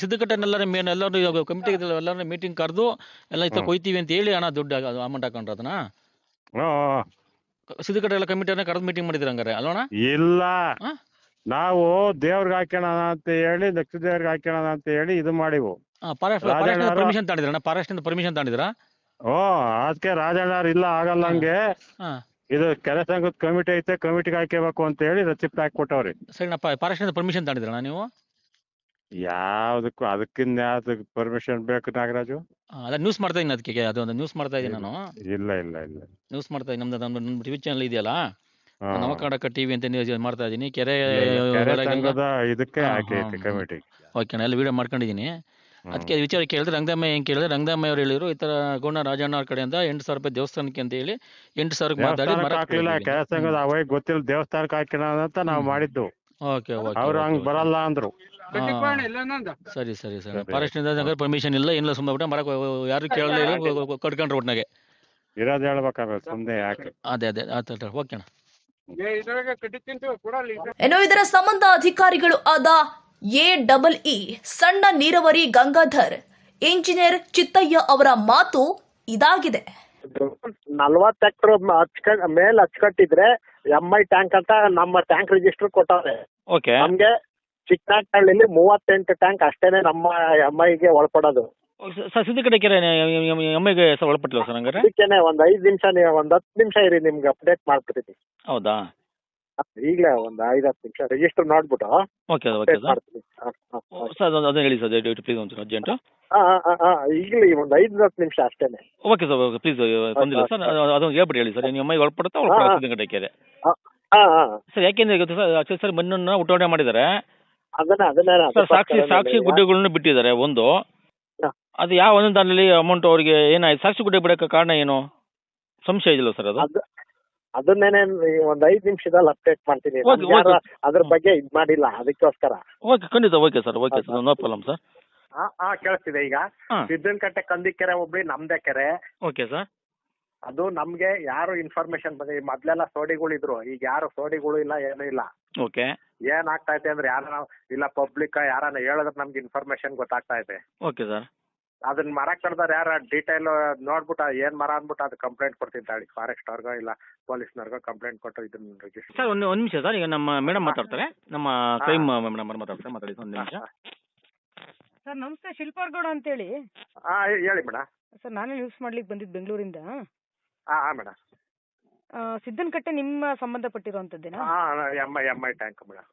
ಸಿದ್ದಕಟ್ಟೆನೆಲ್ಲರೂ ಎಲ್ಲರೂ ಕಮಿಟಿ ಎಲ್ಲರೂ ಮೀಟಿಂಗ್ ಕರೆದು ಎಲ್ಲ ಇತ್ತ ಕೊಯ್ತೀವಿ ಅಂತ ಹೇಳಿ ಹಣ ದುಡ್ಡು ಅಮೌಂಟ್ ಹಾಕೊಂಡ್ರ ಅದನ್ನ ಸಿದ್ದಕಟ್ಟೆ ಎಲ್ಲ ಕಮಿಟಿಯನ್ನ ಕರೆದು ಮೀಟಿಂಗ್ ಮಾಡಿದ್ರ ಹಂಗಾರೆ ಅಲ್ವಣ? ಇಲ್ಲ, ನಾವು ದೇವ್ರಿಗೆ ಹಾಕೋಣ ಅಂತ ಹೇಳಿ, ಲಕ್ಷ್ಮೀ ದೇವ್ರಿಗೆ ಹಾಕೋಣ ಅಂತ ಹೇಳಿ ಇದು ಮಾಡಿವು. ಪರ್ಮಿಷನ್ ತಗೊಂಡಿದ್ರಣ್ಣ? ಫಾರೆಸ್ಟ್ ಪರ್ಮಿಷನ್ ತಗೊಂಡಿದ್ರಾ? ಅದಕ್ಕೆ ರಾಜಣ್ಣವ್ರು ಇಲ್ಲ ಆಗಲ್ಲ ಹಂಗೆ, ಇದು ಕೆರೆ ಸಂಘದ ಕಮಿಟಿ ಐತೆ, ಕಮಿಟಿಗೆ ಹಾಕಬೇಕು ಅಂತ ಹೇಳಿ ರೆಸಿಪ್ಟ್ ಹಾಕಿ ಕೊಟ್ಟವ್ರಿ. ಸರಿನಪ್ಪ, ಫಾರೆಸ್ಟ್ ಪರ್ಮಿಷನ್ ತಗೊಂಡಿದ್ರಣ್ಣ ನೀವು? ಯಾವ್ದಕ್ಕೂ ಅದಕ್ಕಿಂತ ಯಾವ್ದಕ್ ಪರ್ಮಿಷನ್ ಬೇಕು ನಾಗರಾಜು? ಅದ ನ್ಯೂಸ್ ಮಾಡ್ತಾ ಇದೀನಿ, ಅದಕ್ಕೆ ಅದೊಂದು ನ್ಯೂಸ್ ಮಾಡ್ತಾ ಇದೀನಿ ನಾನು. ಇಲ್ಲ ಇಲ್ಲ ಇಲ್ಲ, ನ್ಯೂಸ್ ಮಾಡ್ತಾ ಇದೀನಿ. ನಮ್ದು ಟಿವಿ ಚಾನಲ್ ಇದೆಯಲ್ಲ, ನವಕರ್ನಾಟಕ ಟಿವಿ ಅಂತ ನ್ಯೂಸ್ ಮಾಡ್ತಾ ಇದೀನಿ. ಕೆರೆ ಸಂಘದ ಇದಕ್ಕೆ ಹಾಕೈತಿ ಕಮಿಟಿ. ಓಕೆ, ನಾನು ಎಲ್ಲ ವಿಡಿಯೋ ಮಾಡ್ಕೊಂಡಿದ್ದೀನಿ. ಅದಕ್ಕೆ ವಿಚಾರ ಕೇಳಿದ್ರೆ ರಂಗಮಯ್ಯ ಹೆಂಗೆ ಕೇಳಿದ್ರೆ, ರಂಗಮಯ್ಯ ಅವ್ರು ಹೇಳಿದ್ರು ಈ ತರ ಗೌಣ ರಾಜಣ್ಣ ಅವ್ರ ಕಡೆಯಿಂದ 8,000 ರೂಪಾಯಿ ದೇವಸ್ಥಾನಕ್ಕೆ ಅಂತ ಹೇಳಿ 8,000 ಮಾತಾಡಿ ಹಾಕ್ಲಿಲ್ಲ. ಕೆರೆ ಸಂಘದ ಅವಾಗ ಗೊತ್ತಿಲ್ಲ, ದೇವಸ್ಥಾನಕ್ಕೆ ಹಾಕಿನ ಅಂತ ನಾವು ಮಾಡಿದ್ದು. ಓಕೆ ಓಕೆ, ಅವ್ರು ಹಂಗ್ ಬರಲ್ಲ ಅಂದ್ರು. ಸರಿ ಸರಿ ಸರಿ. ಫಾರೆಸ್ಟ್ ಇಂದ ಪರ್ಮಿಷನ್ ಇಲ್ಲ, ಏನಿಲ್ಲ, ಸುಮ್ಮನೆ ಬಿಟ್ಟ ಮರ ಯಾರು ಕೇಳಲಿಲ್ಲ, ಕಟ್ಕೊಂಡ್ರು ಒಟ್ನಾಗೆ ಇರೋದು ಹೇಳ್ಬೇಕಾದ್ರೆ ಸುಮ್ಮನೆ ಯಾಕೆ. ಅದೇ ಅದೇ ಆತ. ಓಕೆ ಅಣ್ಣ. ಇನ್ನು ಇದರ ಸಂಬಂಧ ಅಧಿಕಾರಿಗಳು ಆದ AEE ಸಣ್ಣ ನೀರಾವರಿ ಗಂಗಾಧರ್, ಇಂಜಿನಿಯರ್ ಚಿತ್ತಯ್ಯ ಅವರ ಮಾತು ಇದಾಗಿದೆ. 40 ಹೆಕ್ಟರ್ ಮೇಲೆ ಹಚ್ಕಟ್ಟಿದ್ರೆ MI ಟ್ಯಾಂಕ್ ಅಂತ ನಮ್ಮ ಟ್ಯಾಂಕ್ ರಿಜಿಸ್ಟರ್ ಕೊಟ್ಟವ್ರೆ. ನಮ್ಗೆ ಚಿಕ್ಕನಾಗಳ್ಳಿ 38 ಟ್ಯಾಂಕ್ ಅಷ್ಟೇನೆ ನಮ್ಮ MIಗೆ ಒಳಪಡೋದು. ಸಿದ್ದಕಟ್ಟೆ ಕೆರೆ MIಗೆ ಒಳಪಟ್ಟಿಲ್ಲ ಸರ್? ಹಂಗಾರೆ ಅದಕ್ಕೇನೆ ಒಂದ್ 5 ನಿಮಿಷ, ಒಂದ್ 10 ನಿಮಿಷ ಇರಿ, ನಿಮ್ಗೆ ಅಪ್ಡೇಟ್ ಮಾಡ್ಬಿಡ್ತೀನಿ. ಹೌದಾ? ಈಗಲೇ ಒಂದ್ 5-10 ನಿಮಿಷ ರಿಜಿಸ್ಟರ್ ನೋಡ್ಬಿಟ್ಟು ಓಕೆ ಓಕೆ ಸರ್, ಅದನ್ನ ಹೇಳಿ ಸರ್ ಪ್ಲೀಸ್, ಒಂದು ಅರ್ಜೆಂಟ್. ಈಗಲೇ ಒಂದ್ 5-10 ನಿಮಿಷ ಅಷ್ಟೇನೆ. ಓಕೆ ಸರ್, ಓಕೆ ಪ್ಲೀಸ್, ತೊಂದಿಲ್ಲ ಸರ್, ಅದನ್ನ ಹೇಳ್ಬಿಟ್ಟು ಹೇಳಿ ಸರ್. MI ಒಳಪಡುತ್ತಾ ಸಿದ್ದಕಟ್ಟೆ ಕೆರೆ? ಸರ್ ಯಾಕೆಂದ್ರೆ ಗೊತ್ತಾ ಸರ್, ಸರ್ ಮಣ್ಣನ್ನ ಉಟೋಣೆ ಮಾಡಿದ್ದಾರೆ ಸರ್, ಸಾಕ್ಷಿ ಗುಡ್ಡೆಗಳನ್ನ ಬಿಟ್ಟಿದ್ದಾರೆ. ಒಂದು ಅದು ಯಾವ ಒಂದೊಂದು ಅಲ್ಲಿ ಅಮೌಂಟ್ ಅವ್ರಿಗೆ ಏನಾಯ್ತು, ಸಾಕ್ಷಿ ಗುಡ್ಡೆ ಬಿಡಕ್ಕೆ ಕಾರಣ ಏನು? ಸಂಶಯ ಇದೆಯಲ್ಲ ಸರ್ ಅದು? ಅದನ್ನೇನೆ ಒಂದ್ 5 ನಿಮಿಷದಲ್ಲಿ ಅಪ್ಡೇಟ್ ಮಾಡ್ತೀನಿ. ಅದ್ರ ಬಗ್ಗೆ ಇದ್ ಮಾಡಿಲ್ಲ, ಅದಕ್ಕೋಸ್ಕರ. ಓಕೆ, ಖಂಡಿತ. Okay sir, okay sir, no problem sir. ಕೇಳಿಸ್ತಿದೆ ಈಗ. ಸಿದ್ದನಕಟ್ಟೆ ಕಂದಿಕೆರೆ ಒಬ್ಳಿ ನಮ್ದೇ ಕೆರೆ. Okay sir. ಅದು ನಮ್ಗೆ ಯಾರು ಇನ್ಫಾರ್ಮೇಶನ್ ಬಂದಿದೆ. ಮೊದ್ಲೆಲ್ಲ ಸೋಡಿಗಳಿದ್ರು, ಈಗ ಯಾರು ಸೋಡಿಗಳು ಇಲ್ಲ, ಏನೂ ಇಲ್ಲ. ಓಕೆ. ಏನ್ ಆಗ್ತಾ ಇದೆ ಅಂದ್ರೆ ಯಾರ ಇಲ್ಲ ಪಬ್ಲಿಕ್ ಯಾರನ್ನ ಹೇಳಿದ್ರೆ ನಮ್ಗೆ ಇನ್ಫಾರ್ಮೇಶನ್ ಗೊತ್ತಾಗ್ತಾ ಇದೆ. Okay sir. ಅದನ್ನ ಮರ ಕಡ್ದಾರ ಯಾರ ಡೀಟೇಲ್ ನೋಡ್ಬಿಟ್ಟು ಏನ್ ಮರ ಅಂದ್ಬಿಟ್ಟು ಅದು ಕಂಪ್ಲೇಂಟ್ ಕೊಡ್ತೀನಿ ತಾಳಿ. ಫಾರೆಸ್ಟ್ ಅವ್ರಿಗೋ ಇಲ್ಲ ಪೊಲೀಸ್ನವ್ರಿಗೋ ಕಂಪ್ಲೇಂಟ್ ಕೊಟ್ಟು ಇದನ್ನ ರಿಜಿಸ್ಟರ್. ಸರ್ ಒಂದು ನಿಮಿಷ ಸರ್, ಈಗ ನಮ್ಮ ಮೇಡಮ್ ಮಾತಾಡ್ತಾರೆ, ನಮ್ಮ ಕ್ರೈಮ್ ಮೇಡಮ್ ಮಾತಾಡ್ತಾರೆ, ಮಾತಾಡಿ ಒಂದು ನಿಮಿಷ. ಸರ್ ನಮಸ್ತೆ, ಶಿಲ್ಪಾರ್ಗೌಡ ಅಂತೇಳಿ. ಹೇಳಿ ಮೇಡಮ್. ಸರ್ ನಾನೇ ನ್ಯೂಸ್ ಮಾಡ್ಲಿಕ್ಕೆ ಬಂದಿದ್ದು ಬೆಂಗಳೂರಿಂದ. ಮೇಡಮ್. ಸಿದ್ದನಕಟ್ಟೆ ನಿಮ್ಮ ಸಂಬಂಧಪಟ್ಟಿರುವಂತದ್ದೇನಾ? MI tank madam.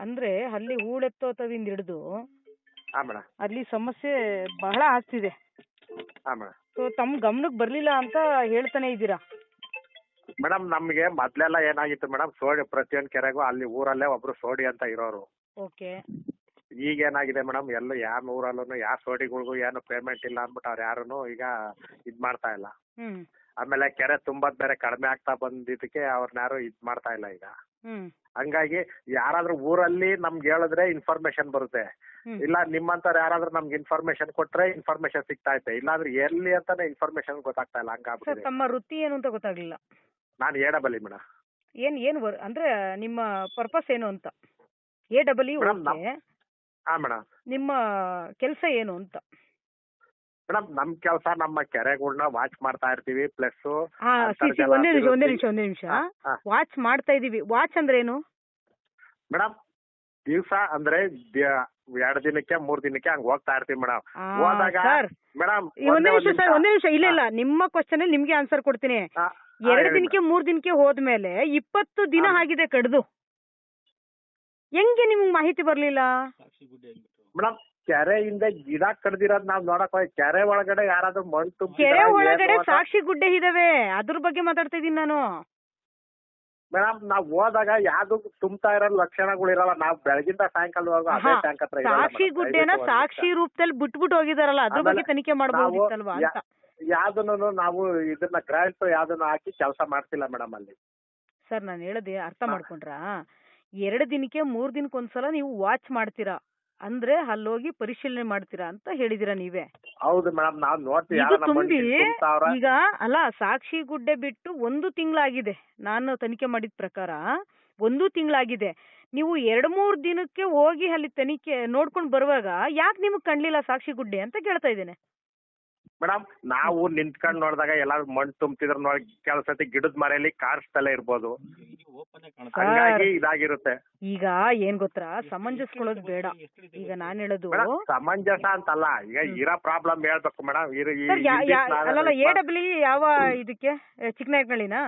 ಅಂದ್ರೆ ಅಲ್ಲಿ ಹೂಳೆತ್ತೋತದಿಂದ ಹಿಡಿದು ಮೇಡಮ್ ಅಲ್ಲಿ ಸಮಸ್ಯೆ ಬಹಳ ಆಗ್ತಿದೆ. ಮೇಡಮ್. ಸೊ ತಮ್ಮ ಗಮನಕ್ಕೆ ಬರ್ಲಿಲ್ಲ ಅಂತ ಹೇಳ್ತಾನೆ ಇದ್ದೀರಾ? ಮೇಡಮ್ ನಮ್ಗೆ ಮೊದ್ಲೆಲ್ಲ ಏನಾಗಿತ್ತು ಮೇಡಮ್, ಸೋಡಿ ಪ್ರತಿಯೊಂದು ಕೆರೆಗೂ ಅಲ್ಲಿ ಊರಲ್ಲೇ ಒಬ್ರು ಸೋಡಿ ಅಂತ ಇರೋರು. ಓಕೆ. ಈಗ ಏನಾಗಿದೆ ಮೇಡಮ್, ಎಲ್ಲ ಯಾವ ಊರಲ್ಲೂ ಯಾವ ಸೋಡಿಗಳಿಗೂ ಏನು ಪೇಮೆಂಟ್ ಇಲ್ಲ ಅಂದ್ಬಿಟ್ಟು ಅವ್ರು ಯಾರು ಈಗ ಇದ್ ಮಾಡ್ತಾ ಇಲ್ಲ. ಆಮೇಲೆ ಕೆರೆ ತುಂಬದ್ ಬೇರೆ ಕಡಿಮೆ ಆಗ್ತಾ ಬಂದಿದ್ದಕ್ಕೆ ಅವ್ರನ್ನ ಯಾರು ಇದ್ ಮಾಡ್ತಾ ಇಲ್ಲ ಈಗ. ಹಂಗಾಗಿ ಯಾರಾದ್ರೂ ಊರಲ್ಲಿ ನಮ್ಗೆ ಹೇಳಿದ್ರೆ ಇನ್ಫಾರ್ಮೇಶನ್ ಬರುತ್ತೆ. ಇಲ್ಲ ನಿಮ್ಮಂತವ್ರು ಯಾರಾದ್ರೂ ನಮ್ಗೆ ಇನ್ಫಾರ್ಮೇಶನ್ ಕೊಟ್ರೆ ಇನ್ಫಾರ್ಮೇಶನ್ ಸಿಗ್ತಾ ಐತೆ, ಇಲ್ಲಾಂದ್ರೆ ಎಲ್ಲಿ ಅಂತಾನೆ ಇನ್ಫಾರ್ಮೇಶನ್ ಗೊತ್ತಾಗ್ತಾ ಇಲ್ಲ. ಹಂಗಾಗ್ಬಿಟ್ಟಿದೆ. ತಮ್ಮ ವೃತ್ತಿ ಏನು ಅಂತ ಗೊತ್ತಾಗ್ಲಿಲ್ಲ. ನಾನು AEE ಮೇಡಮ್. ಏನ್ ಅಂದ್ರೆ ನಿಮ್ಮ ಪರ್ಪಸ್ ಏನು ಅಂತ? AEE madam. ನಿಮ್ಮ ಕೆಲಸ ಏನು ಅಂತ? ಮೇಡಮ್ ನಮ್ ಕೆಲಸ ನಮ್ಮ ಕೆರೆಗಳನ್ನ ವಾಚ್ ಮಾಡ್ತಾ ಇರ್ತೀವಿ. ಪ್ಲಸ್ ಒಂದೇ ನಿಮಿಷ ವಾಚ್ ಮಾಡ್ತಾ ಇದೀವಿ. ವಾಚ್ ಅಂದ್ರೆ ಏನು ಮೇಡಮ್? ದಿವ್ಸ ಅಂದ್ರೆ 2 ದಿನಕ್ಕೆ 3 ದಿನಕ್ಕೆ ಹಂಗ್ ಹೋಗ್ತಾ ಇರ್ತೀವಿ ಮೇಡಮ್. ಆ, ಹೋದಾಗ ಸರ್, ಮೇಡಮ್ ಒಂದೇ ನಿಮಿಷ ಸರ್, ಒಂದೇ ನಿಮಿಷ. ಇಲ್ಲ ನಿಮ್ಮ ಕ್ವಶನ್ ನಿಮ್ಗೆ ಆನ್ಸರ್ ಕೊಡ್ತೀನಿ. 2 ದಿನಕ್ಕೆ 3 ದಿನಕ್ಕೆ ಹೋದ್ಮೇಲೆ 20 ದಿನ ಆಗಿದೆ ಕಡ್ದು. ಹೆಂಗೆ ನಿಮ್ಗೆ ಮಾಹಿತಿ ಬರ್ಲಿಲ್ಲ? ಮೇಡಮ್ ಕೆರೆಯಿಂದ ಗಿಡ ಕಡ್ದಿರೋದ್ ನಾವ್ ನೋಡಕ್ ಹೋಗಿ ಕೆರೆ ಒಳಗಡೆ ಯಾರಾದ್ರೂ ಮಣ್ಣು ಕೆರೆ ತುಂಬಿದಾರ ಒಳಗಡೆ ಏನು ಅಂತ ಸಾಕ್ಷಿ ಗುಡ್ಡೆ ಇದಾವೆ, ಅದ್ರ ಬಗ್ಗೆ ಮಾತಾಡ್ತಾ ಇದೀನಿ ನಾನು. ಮೇಡಮ್ ನಾವ್ ಹೋದಾಗ ಯಾವ್ದು ತುಂಬ್ತಾ ಇರೋ ಲಕ್ಷಣಗಳಿರಲ್ಲ. ನಾವ್ ಬೆಳಗಿಂದ ಸಾಯಂಕಾಲವರೆಗೂ ಅದೇ ಹಾ, ಟ್ಯಾಂಕ್ ಹತ್ರ ಇರಲ್ಲ ಸಾಕ್ಷಿ madam. ಗುಡ್ಡೆನ ದಯವಿಟ್ಟು ಸಾಕ್ಷಿ ರೂಪದಲ್ಲಿ ಬಿಟ್ಬಿಟ್ಟು ಹೋಗಿದಾರಲ್ಲ, ಅದ್ರ ಬಗ್ಗೆ ಆಮೇಲೆ ತನಿಖೆ ಮಾಡಬಹುದಿತ್ತಲ್ವಾ ಅಂತ. ಯಾವ್ದನ್ನು ನಾವು ಇದನ್ನ ಗ್ರಾಂಟ್ ಯಾವ್ದನ್ನು ಹಾಕಿ ಕೆಲಸ ಮಾಡ್ತಿಲ್ಲ ಮೇಡಮ್ ಅಲ್ಲಿ. ಸರ್ ನಾನು ಹೇಳೋದೇ ಅರ್ಥ ಮಾಡ್ಕೊಂಡ್ರಾ? 2 ದಿನಕ್ಕೆ 3 ದಿನಕ್ಕೆ ಒಂದ್ಸಲ ನೀವು ವಾಚ್ ಮಾಡ್ತೀರಾ, ಅಂದ್ರೆ ಅಲ್ಲೋಗಿ ಪರಿಶೀಲನೆ ಮಾಡ್ತೀರಾ ಅಂತ ಹೇಳಿದಿರಾ ನೀವೇ. ಹೌದು ಮೇಡಮ್, ನಾವ್ ನೋಡ್ತೀವಿ ಇದು ಯಾರ ನಮ್ಮ ತುಂಬಿ ತುಂಬ್ತಾವ್ರ. ಈಗ ಅಲ್ಲ, ಸಾಕ್ಷಿ ಗುಡ್ಡೆ ಬಿಟ್ಟು 1 ತಿಂಗಳಾಗಿದೆ. ನಾನು ತನಿಖೆ ಮಾಡಿದ ಪ್ರಕಾರ 1 ತಿಂಗಳಾಗಿದೆ. ನೀವು 2-3 ದಿನಕ್ಕೆ ಹೋಗಿ ಅಲ್ಲಿ ತನಿಖೆ ನೋಡ್ಕೊಂಡು ಬರುವಾಗ ಯಾಕೆ ನಿಮಗೆ ಕಾಣ್ಲಿಲ್ಲ ಸಾಕ್ಷಿ ಗುಡ್ಡೆ ಅಂತ ಕೇಳ್ತಾ ಇದ್ದೇನೆ. ಮೇಡಮ್ ನಾವು ನಿಂತ್ಕೊಂಡ್ ನೋಡಿದಾಗ ಎಲ್ಲಾರು ಮಣ್ಣು ತುಂಬ್ತಿದ್ರ ನೋಡಿ ಕೆಲಸತಿ ಗಿಡದ ಮರೆಯಲ್ಲಿ ಕಾಣಿಸ್ತಲೇ ಇರ್ಬೋದು, ಹಂಗಾಗಿ ಇದಾಗಿರುತ್ತೆ. ಈಗ ಏನ್ ಗೊತ್ತಾ, ಸಮಂಜಸ್ಕೊಳ್ಳೋದು ಬೇಡ. ಈಗ ನಾನ್ ಹೇಳೋದು ಮೇಡಮ್ ಸಮಂಜಸ ಅಂತಲ್ಲ, ಈಗ ಇರೋ ಪ್ರಾಬ್ಲಮ್ ಹೇಳ್ಬೇಕು ಮೇಡಮ್. ಅಲ್ಲಲ್ಲ, AWE ಯಾವ ಇದಕ್ಕೆ ಚಿಕ್ಕನಾಯಕನಹಳ್ಳಿನಾ?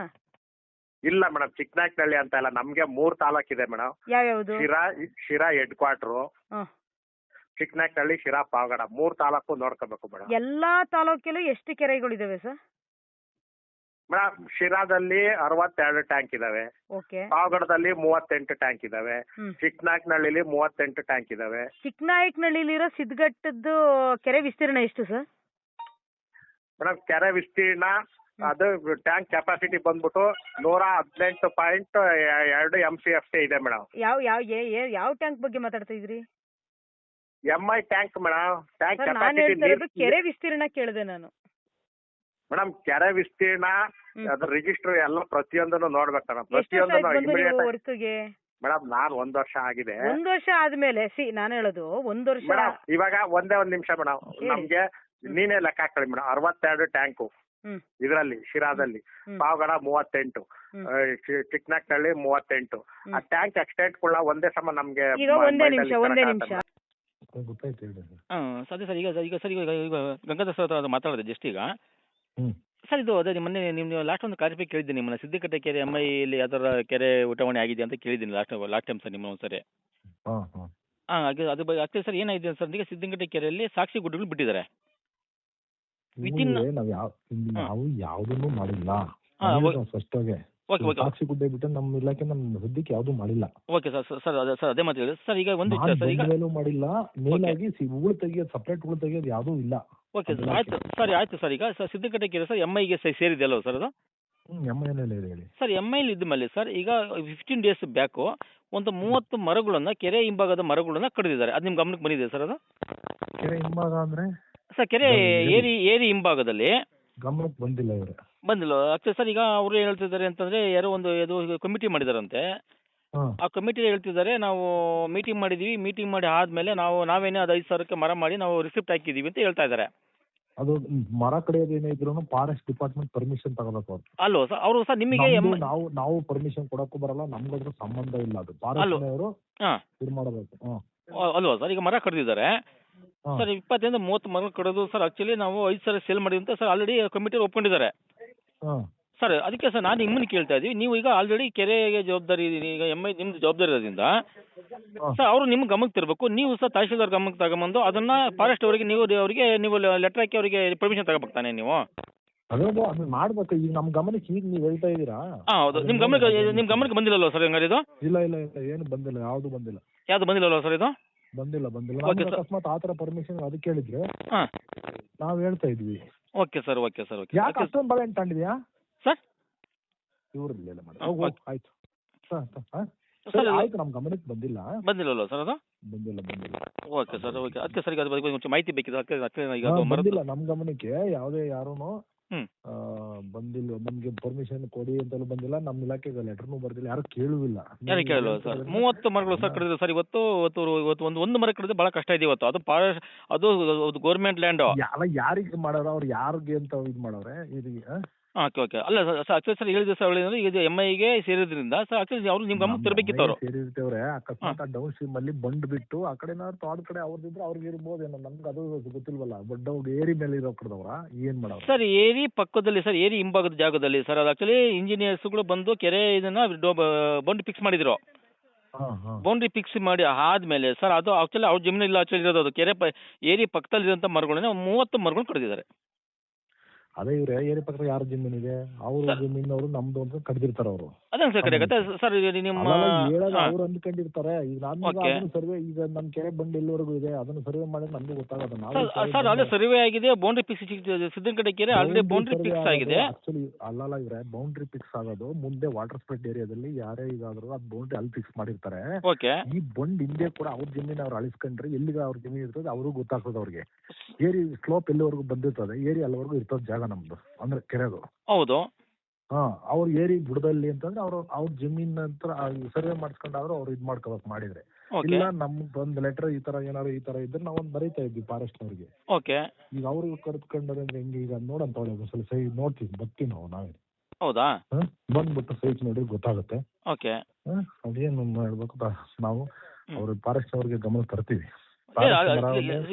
ಇಲ್ಲ ಮೇಡಮ್, ಚಿಕ್ಕನಾಯಕನಹಳ್ಳಿ ಅಂತ ಇಲ್ಲ, ನಮ್ಗೆ 3 ತಾಲೂಕ್ ಇದೆ ಮೇಡಮ್. ಯಾವ್ಯಾವ್ದು? ಶಿರಾ ಹೆಡ್ ಕ್ವಾರ್ಟರ್, ಹ್ಮ್. ಚಿಕ್ಕನಾಯಕನಹಳ್ಳಿ, ಶಿರಾ, ಪಾವಗಡ 3 ತಾಲೂಕು ನೋಡ್ಕೋಬೇಕು ಮೇಡಮ್. ಎಲ್ಲಾ ತಾಲೂಕಲ್ಲೂ ಎಷ್ಟು ಕೆರೆಗಳಿದಾವೆ ಸರ್? ಮೇಡಮ್ ಶಿರಾದಲ್ಲಿ 62 ಟ್ಯಾಂಕ್ ಇದಾವೆ, ಓಕೆ. ಪಾವಗಡದಲ್ಲಿ 38 ಟ್ಯಾಂಕ್ ಇದಾವೆ, ಹ್ಮ್. ಚಿಕ್ಕನಾಯಕನಹಳ್ಳಿಲಿ 38 ಟ್ಯಾಂಕ್ ಇದಾವೆ. ಚಿಕ್ಕನಾಯಕನಹಳ್ಳಿಲಿರೋ ಸಿದ್ಧಘಟ್ಟದ್ದು ಕೆರೆ ವಿಸ್ತೀರ್ಣ ಎಷ್ಟು ಸರ್? ಮೇಡಮ್ ಕೆರೆ ವಿಸ್ತೀರ್ಣ ಅದು ಟ್ಯಾಂಕ್ ಕೆಪಾಸಿಟಿ ಬಂದ್ಬಿಟ್ಟು 118.2 MCFT ಇದೆ ಮೇಡಮ್. ಯಾವ ಟ್ಯಾಂಕ್ ಬಗ್ಗೆ ಮಾತಾಡ್ತಾ ಇದ್ರಿ? MI tank madam. Tank sir ನಾನು ಹೇಳ್ತಾ ಇರೋದು ಕೆಪಾಸಿಟಿ ಕೆರೆ ವಿಸ್ತೀರ್ಣ ಕೇಳಿದೆ ನಾನು. ಮೇಡಮ್ ಕೆರೆ ವಿಸ್ತೀರ್ಣ ಅದ್ರ ರಿಜಿಸ್ಟರ್ ಎಲ್ಲ ಪ್ರತಿಯೊಂದನ್ನು ನೋಡ್ಬೇಕು ಮೇಡಮ್. ಎಷ್ಟು ವರ್ಷ ಪ್ರತಿಯೊಂದನ್ನು ಆಯ್ತು ಬಂದು ನೀವು ಇಮಿಡಿಯೇಟ್ ವರ್ಕ್ಗೆ? ಮೇಡಮ್ ನಾನು 1 ವರ್ಷ ಆಗಿದೆ. 1 ವರ್ಷ ಆದ್ಮೇಲೆ ನಾನು ಹೇಳೋದು 1 ವರ್ಷ. ಮೇಡಮ್ ಇವಾಗ ಒಂದ್ ನಿಮಿಷ ಮೇಡಮ್, ನಮ್ಗೆ ನೀನೇ ಲೆಕ್ಕ ಹಾಕೊಳ್ಳಿ ಮೇಡಮ್. 62 ಟ್ಯಾಂಕು ಇದ್ರಲ್ಲಿ ಶಿರಾದಲ್ಲಿ, ಪಾವಗಡ 38, ಚಿಕ್ಕನಾಯಕನಹಳ್ಳಿ 38. ಆ ಟ್ಯಾಂಕ್ ಎಕ್ಸ್ಟೆಂಟ್ ಕೂಡ ಒಂದೇ ಸಮ ನಮ್ಗೆ ಈಗ ಒಂದೇ ನಿಮಿಷ ಗೊತ್ತಾಯ್ತು. ಅದೇ ಸರ್, ಈಗ ಸರ್ ಈಗ ಗಂಗಾಧರ್ ಸರ್ ಹತ್ರ ಮಾತಾಡಿದೆ ಜಸ್ಟ್ ಈಗ. ಸರ್ ಇದು ಅದೇ ಮೊನ್ನೆ ನೀವು ಲಾಸ್ಟ್ ಒಂದು ಕಾರ್ಯಕ್ರಮ ಕೇಳಿದ್ದೀನಿ ನಿಮ್ಮನ್ನ, ಸಿದ್ಧಗಟ್ಟೆ ಕೆರೆ MI ಇಲ್ಲಿ ಯಾವ್ದಾರ ಕೆರೆ ಉಟಾವಣೆ ಆಗಿದೆ ಅಂತ ಕೇಳಿದ್ದೀನಿ ಲಾಸ್ಟ್ ಟೈಮ್ ಸರ್ ನಿಮ್ಮ ಒಂದ್ಸರಿ. ಅದು ಆಗ್ತದೆ ಸರ್. ಏನಾಗಿದೆ ಸರ್, ಈಗ ಸಿದ್ಧಗಟ್ಟೆ ಕೆರೆಯಲ್ಲಿ ಸಾಕ್ಷಿ ಗುಡ್ಡೆಗಳು ಬಿಟ್ಟಿದ್ದಾರೆ. ನಾವು ಯಾವ್ದನ್ನು ಮಾಡಿಲ್ಲ ಸ್ಪಷ್ಟವಾಗಿ. ಸಾಕ್ಷಿ ಗುಡ್ಡೆ ಬಿಟ್ಟು ನಮ್ಮ ಇಲಾಖೆ ನಮ್ಮ ಸದ್ಯಕ್ಕೆ ಯಾವ್ದು ಮಾಡಿಲ್ಲ. ಓಕೆ ಸರ್ ಅದೇ ಮಾತು ಹೇಳಿ ಸರ್. ಈಗ ಒಂದು ಸರ್, ಈಗ ಮಾಡಿಲ್ಲ, ಮೇಲಾಗಿ ಉಗುಳು ತೆಗಿಯೋದು, ಸಪ್ರೇಟ್ ಉಗುಳು ತೆಗಿಯೋದು ಯಾವ್ದು ಇಲ್ಲ. ಓಕೆ ಸರ್, ಆಯ್ತು ಸರ್. ಈಗ ಸರ್ ಸಿದ್ಧಗಟ್ಟೆ ಕೆರೆ ಸರ್ MIಗೆ ಸೇರಿದೆ ಅಲ್ವ ಸರ್ ಅದು? ಹೇಳಿ ಸರ್. MI ಇದ್ದ ಮೇಲೆ ಸರ್ ಈಗ 15 ಡೇಸ್ ಬ್ಯಾಕು ಒಂದು 30 ಮರಗಳನ್ನ, ಕೆರೆ ಹಿಂಭಾಗದ ಮರಗಳನ್ನ ಕಡಿದಿದ್ದಾರೆ. ಅದು ನಿಮ್ ಗಮನಕ್ಕೆ ಬಂದಿದೆ ಸರ್ ಅದು? ಕೆರೆ ಹಿಂಭಾಗ ಅಂದ್ರೆ ಸರ್ ಕೆರೆ ಏರಿ ಹಿಂಭಾಗದಲ್ಲಿ ಗಮನಕ್ಕೆ ಬಂದಿಲ್ಲ ಆಗ್ತದೆ ಸರ್. ಈಗ ಅವರು ಹೇಳ್ತಿದ್ದಾರೆ ಅಂತಂದ್ರೆ ಯಾರೋ ಒಂದು ಕಮಿಟಿ ಮಾಡಿದಾರಂತೆ. ಆ ಕಮಿಟಿ ಹೇಳ್ತಿದ್ದಾರೆ, ನಾವು ಮೀಟಿಂಗ್ ಮಾಡಿದೀವಿ, ಮೀಟಿಂಗ್ ಮಾಡಿ ಆದ್ಮೇಲೆ ನಾವೇನೇ ಅದು 5,000ಕ್ಕೆ ಮರ ಮಾಡಿ ನಾವು ರಿಸಿಪ್ಟ್ ಹಾಕಿದೀವಿ ಅಂತ ಹೇಳ್ತಾ ಇದ್ದಾರೆ. ಅದು ಮರ ಕಡೆಯೋದು ಏನೇ ಇದ್ರು ಫಾರೆಸ್ಟ್ ಡಿಪಾರ್ಟ್ಮೆಂಟ್ ಪರ್ಮಿಷನ್ ತಗೋಬೇಕು ಅಲ್ವಾ ಸರ್? ಅವರು ಸರ್ ನಿಮಗೆ ನಾವು ಪರ್ಮಿಷನ್ ಕೊಡಕ್ಕೂ ಬರಲ್ಲ, ನಮ್ಗದ್ರ ಸಂಬಂಧ ಇಲ್ಲ. ಅದು ಫಾರೆಸ್ಟ್ ಅವರು ಇದು ಮಾಡಬೇಕು ಅಲ್ವಾ ಸರ್? ಈಗ ಮರ ಕಡಿದಿದ್ದಾರೆ ಸರ್, 20-30 ಮರ ಕಡಿದು ಸರ್. ಆಕ್ಚುಲಿ ನಾವು 5,000 ಸೇಲ್ ಮಾಡಿ ಅಂತ ಸರ್ ಆಲ್ರೆಡಿ ಕಮಿಟಿ ಒಪ್ಕೊಂಡಿದ್ದಾರೆ ಸರ್. ಅದಕ್ಕೆ ಸರ್ ನಾನು ನಿಮ್ಮನ್ನು ಕೇಳ್ತಾ ಇದೀವಿ, ನೀವು ಈಗ ಆಲ್ರೆಡಿ ಕೆರೆಗೆ ಜವಾಬ್ದಾರಿ, ಈಗ MI ನಿಮ್ದು ಜವಾಬ್ದಾರಿ ಇರೋದ್ರಿಂದ ಸರ್ ಅವರು ನಿಮ್ಗೆ ಗಮನಕ್ಕೆ ತರಬೇಕು. ನೀವು ಸರ್ ತಹಶೀಲ್ದಾರ್ ಗಮನಕ್ಕೆ ತಗೊಂಬಂದು ಅದನ್ನ ಫಾರೆಸ್ಟ್ ಅವರಿಗೆ ನೀವು ಲೆಟರ್ ಹಾಕಿ ಅವರಿಗೆ ಪರ್ಮಿಷನ್ ತಗೋಬೇಕು ತಾನೆ ನೀವು? ಅದೇ ಮಾಡ್ಬೇಕು. ಈಗ ನಮ್ ಗಮನಕ್ಕೆ ಈಗ ನೀವು ಹೇಳ್ತಾ ಇದೀರಾ. ಹೌದು, ನಿಮ್ ಗಮನಕ್ಕೆ ಬಂದಿಲ್ಲಲ್ವ ಸರ್? ಹಂಗಾರೆ ಇದು ಇಲ್ಲ ಏನು ಬಂದಿಲ್ಲ, ಯಾವ್ದು ಬಂದಿಲ್ಲಲ್ವ ಸರ್? ಇದು ಬಂದಿಲ್ಲ. ಅಕಸ್ಮಾತ್ ಆತರ ಪರ್ಮಿಷನ್ ಅದಕ್ಕೆ ಹೇಳಿದ್ರೆ ನಾವ್ ಹೇಳ್ತಾ ಇದ್ವಿ. Okay sir. ಯಾಕೆ ಅಷ್ಟೊಂದು ಬಾಳೆ ತಗೊಂಡಿದ್ಯಾ ಸರ್? ಇವ್ರಲ್ಲ ಆಯ್ತು ಆಯ್ತು, ನಮ್ ಗಮನಕ್ಕೆ ಬಂದಿಲ್ಲಲ್ವ ಸರ್? ಅದು ಬಂದಿಲ್ಲ. Okay sir. ಅದಕ್ಕೆ ಸರ್ ಅದ್ರ ಬಗ್ಗೆ ಒಂಚೂರು ಮಾಹಿತಿ ಬೇಕಿದೆ. ಬಂದಿಲ್ಲ ನಮ್ ಗಮನಕ್ಕೆ, ಯಾವ್ದೇ ಯಾರೂನು ಬಂದಿಲ್ಲ. ನಮ್ಗೆ ಪರ್ಮಿಷನ್ ಕೊಡಿ ಅಂತಲೂ ಬಂದಿಲ್ಲ, ನಮ್ ಇಲಾಖೆಗೆ ಲೆಟರ್ನು ಬರ್ದಿಲ್ಲ, ಯಾರು ಕೇಳುವಿಲ್ಲ. ಯಾರು ಕೇಳಲ್ಲ ಸರ್? 30 ಮರಗಳು ಸರ್ ಕಡಿದ್ರು ಸರ್. ಇವತ್ತು ಒಂದು ಮರ ಕಡಿದ್ರೆ ಬಹಳ ಕಷ್ಟ ಇದೆ ಇವತ್ತು. ಅದು ಗೌರ್ಮೆಂಟ್ ಲ್ಯಾಂಡ್. ಯಾರಿಗೆ ಮಾಡೋರ ಅವ್ರು ಯಾರಿಗೆ ಅಂತ ಇದು ಮಾಡವ್ರೆ. ಓಕೆ ಓಕೆ ಅಲ್ಲ ಸರ್ ಆಕ್ಚುಲಿ ಸರ್ ಹೇಳಿದ ಸರ್ ಹೇಳಿದ್ರೆ ಇದು MIಗೆ ಸೇರಿದ್ರಿಂದ ಸರ್ ಆಕ್ಚುಲಿ ಅವರು ನಿಮ್ಮ ಗಮನಕ್ಕೆ ತರಬೇಕಿತ್ತು ಅವರು. ಸೇರಿರ್ತೇವ್ರೆ ಅಕಸ್ಮಾತ್ ಡೌನ್ ಸ್ಟ್ರೀಮ್ ಅಲ್ಲಿ ಬಂಡ್ ಬಿಟ್ಟು ಆ ಕಡೆ ತೋಟದ ಕಡೆ ಅವ್ರದಿದ್ರೆ ಅವ್ರಿಗೆ ಇರ್ಬೋದೇನೋ, ನಮ್ಗೆ ಅದು ಗೊತ್ತಿಲ್ವಲ್ಲ. ಬಟ್ ಅವ್ರು ಏರಿ ಮೇಲೆ ಇರೋ ಕಡೆದವ್ರ ಏನ್ ಮಾಡೋರು ಸರ್ ಏರಿ ಪಕ್ಕದಲ್ಲಿ ಸರ್ ಏರಿ ಹಿಂಭಾಗದ ಜಾಗದಲ್ಲಿ ಸರ್ ಅದು ಆಕ್ಚುಲಿ ಇಂಜಿನಿಯರ್ಸ್ಗಳು ಬಂದು ಕೆರೆ ಇದನ್ನ ಬೌಂಡ್ರಿ ಫಿಕ್ಸ್ ಮಾಡಿದ್ರು. ಬೌಂಡ್ರಿ ಫಿಕ್ಸ್ ಮಾಡಿ ಆದ್ಮೇಲೆ ಸರ್ ಅದು ಆಕ್ಚುಲಿ ಅವ್ರ ಜಮೀನು ಇಲ್ಲ ಆಕ್ಚುಲಿ ಇರೋದು ಅದು ಕೆರೆ ಏರಿ ಪಕ್ಕದಲ್ಲಿ ಇರೋಂಥ ಮರಗಳನ್ನ 30 ಮರಗಳು ಕಡಿದಿದ್ದಾರೆ. ಅದೇ ಇವ್ರೆ ಏರಿ ಪಕ್ಕ ಯಾರ ಜಮೀನಿದೆ ಅವ್ರ ಜಮೀನವ್ರು ನಮ್ದು ಅಂತ ಕಡ್ದಿರ್ತಾರ ಅವರು. ಅದಂಗೆ ಸರ್ ಕಡೆ ಸರ್ ನಿಮ್ಮ ಹೇಳೋದು ಅವ್ರು ಅಂದ್ಕೊಂಡಿರ್ತಾರೆ. ಈಗ ನಾನು ಸರ್ವೆ ಈಗ ನಮ್ ಕೆರೆ ಬಂದ್ ಎಲ್ಲಿವರೆಗೂ ಇದೆ ಅದನ್ನು ಸರ್ವೆ ಮಾಡಿದ್ರೆ ನಮ್ಗೂ ಗೊತ್ತಾಗತ್ತೆ. ನಾವು ಸರ್ ಅಲ್ಲೇ ಸರ್ವೆ ಆಗಿದೆ ಬೌಂಡ್ರಿ ಫಿಕ್ಸ್ ಸಿದ್ದನಕಟ್ಟೆ ಕೆರೆ ಆಲ್ರೆಡಿ ಬೌಂಡ್ರಿ ಫಿಕ್ಸ್ ಆಗಿದೆ. ಆಕ್ಚುಲಿ ಅಲ್ಲಲ್ಲ ಇವ್ರೆ ಬೌಂಡ್ರಿ ಫಿಕ್ಸ್ ಆಗೋದು ಮುಂದೆ ವಾಟರ್ ಸ್ಪ್ರೆಡ್ ಏರಿಯಾದಲ್ಲಿ ಯಾರೇ ಇದಾದ್ರು ಅದು ಬೌಂಡ್ರಿ ಅಲ್ಲಿ ಫಿಕ್ಸ್ ಮಾಡಿರ್ತಾರೆ. ಓಕೆ ಈ ಬಂಡ್ ಹಿಂದೆ ಕೂಡ ಅವ್ರ ಜಮೀನು ಅವ್ರು ಅಳಿಸ್ಕೊಂಡ್ರೆ ಎಲ್ಲಿಗೆ ಅವ್ರ ಜಮೀನು ಇರ್ತದೆ ಅವ್ರಿಗೂ ಗೊತ್ತಾಗ್ತದೆ. ಅವ್ರಿಗೆ ಏರಿ ಸ್ಲೋಪ್ ಎಲ್ಲಿವರೆಗೂ ಬಂದಿರ್ತದೆ ಏರಿ ಅಲ್ಲಿವರೆಗೂ ಇರ್ತದೆ ಜಾಗ ನಮ್ದು ಅಂದ್ರೆ ಕೆರೆದು. ಹೌದು ಅವ್ರ ಏರಿ ಬುಡದಲ್ಲಿ ಅಂತಂದ್ರೆ ಅವ್ರ ಜಮೀನ್ ಹತ್ರ ಸರ್ವೆ ಮಾಡಿಸ್ಕೊಂಡಾದ್ರು ಅವ್ರು ಇದ್ ಮಾಡ್ಕೋಬೇಕು ಮಾಡಿದ್ರೆ. ಇಲ್ಲ ನಮ್ಗ್ ಒಂದ್ ಲೆಟರ್ ಈ ತರ ಏನಾದ್ರು ಈ ತರ ಇದ್ರೆ ನಾವ್ ಒಂದ್ ಬರೀತಾ ಇದ್ವಿ ಫಾರೆಸ್ಟ್ ಅವ್ರಿಗೆ. ಓಕೆ ಈಗ ಅವ್ರಿಗೆ ಕರೆದುಕೊಂಡ್ರೆ ಹೆಂಗೆ ಈಗ ನೋಡಂತ ಒಂದ್ಸಲ ಸೈ ನೋಡ್ತೀವಿ ಬರ್ತೀವಿ ನಾವು ನಾವೇ. ಹೌದಾ ಬಂದ್ಬಿಟ್ಟು ಸೈಟ್ ನೋಡಿ ಗೊತ್ತಾಗುತ್ತೆ. ಓಕೆ ಅದೇನು ಮಾಡ್ಬೇಕು ನಾವು ಅವ್ರ ಫಾರೆಸ್ಟ್ ಅವ್ರಿಗೆ ಗಮನ ತರ್ತೀವಿ.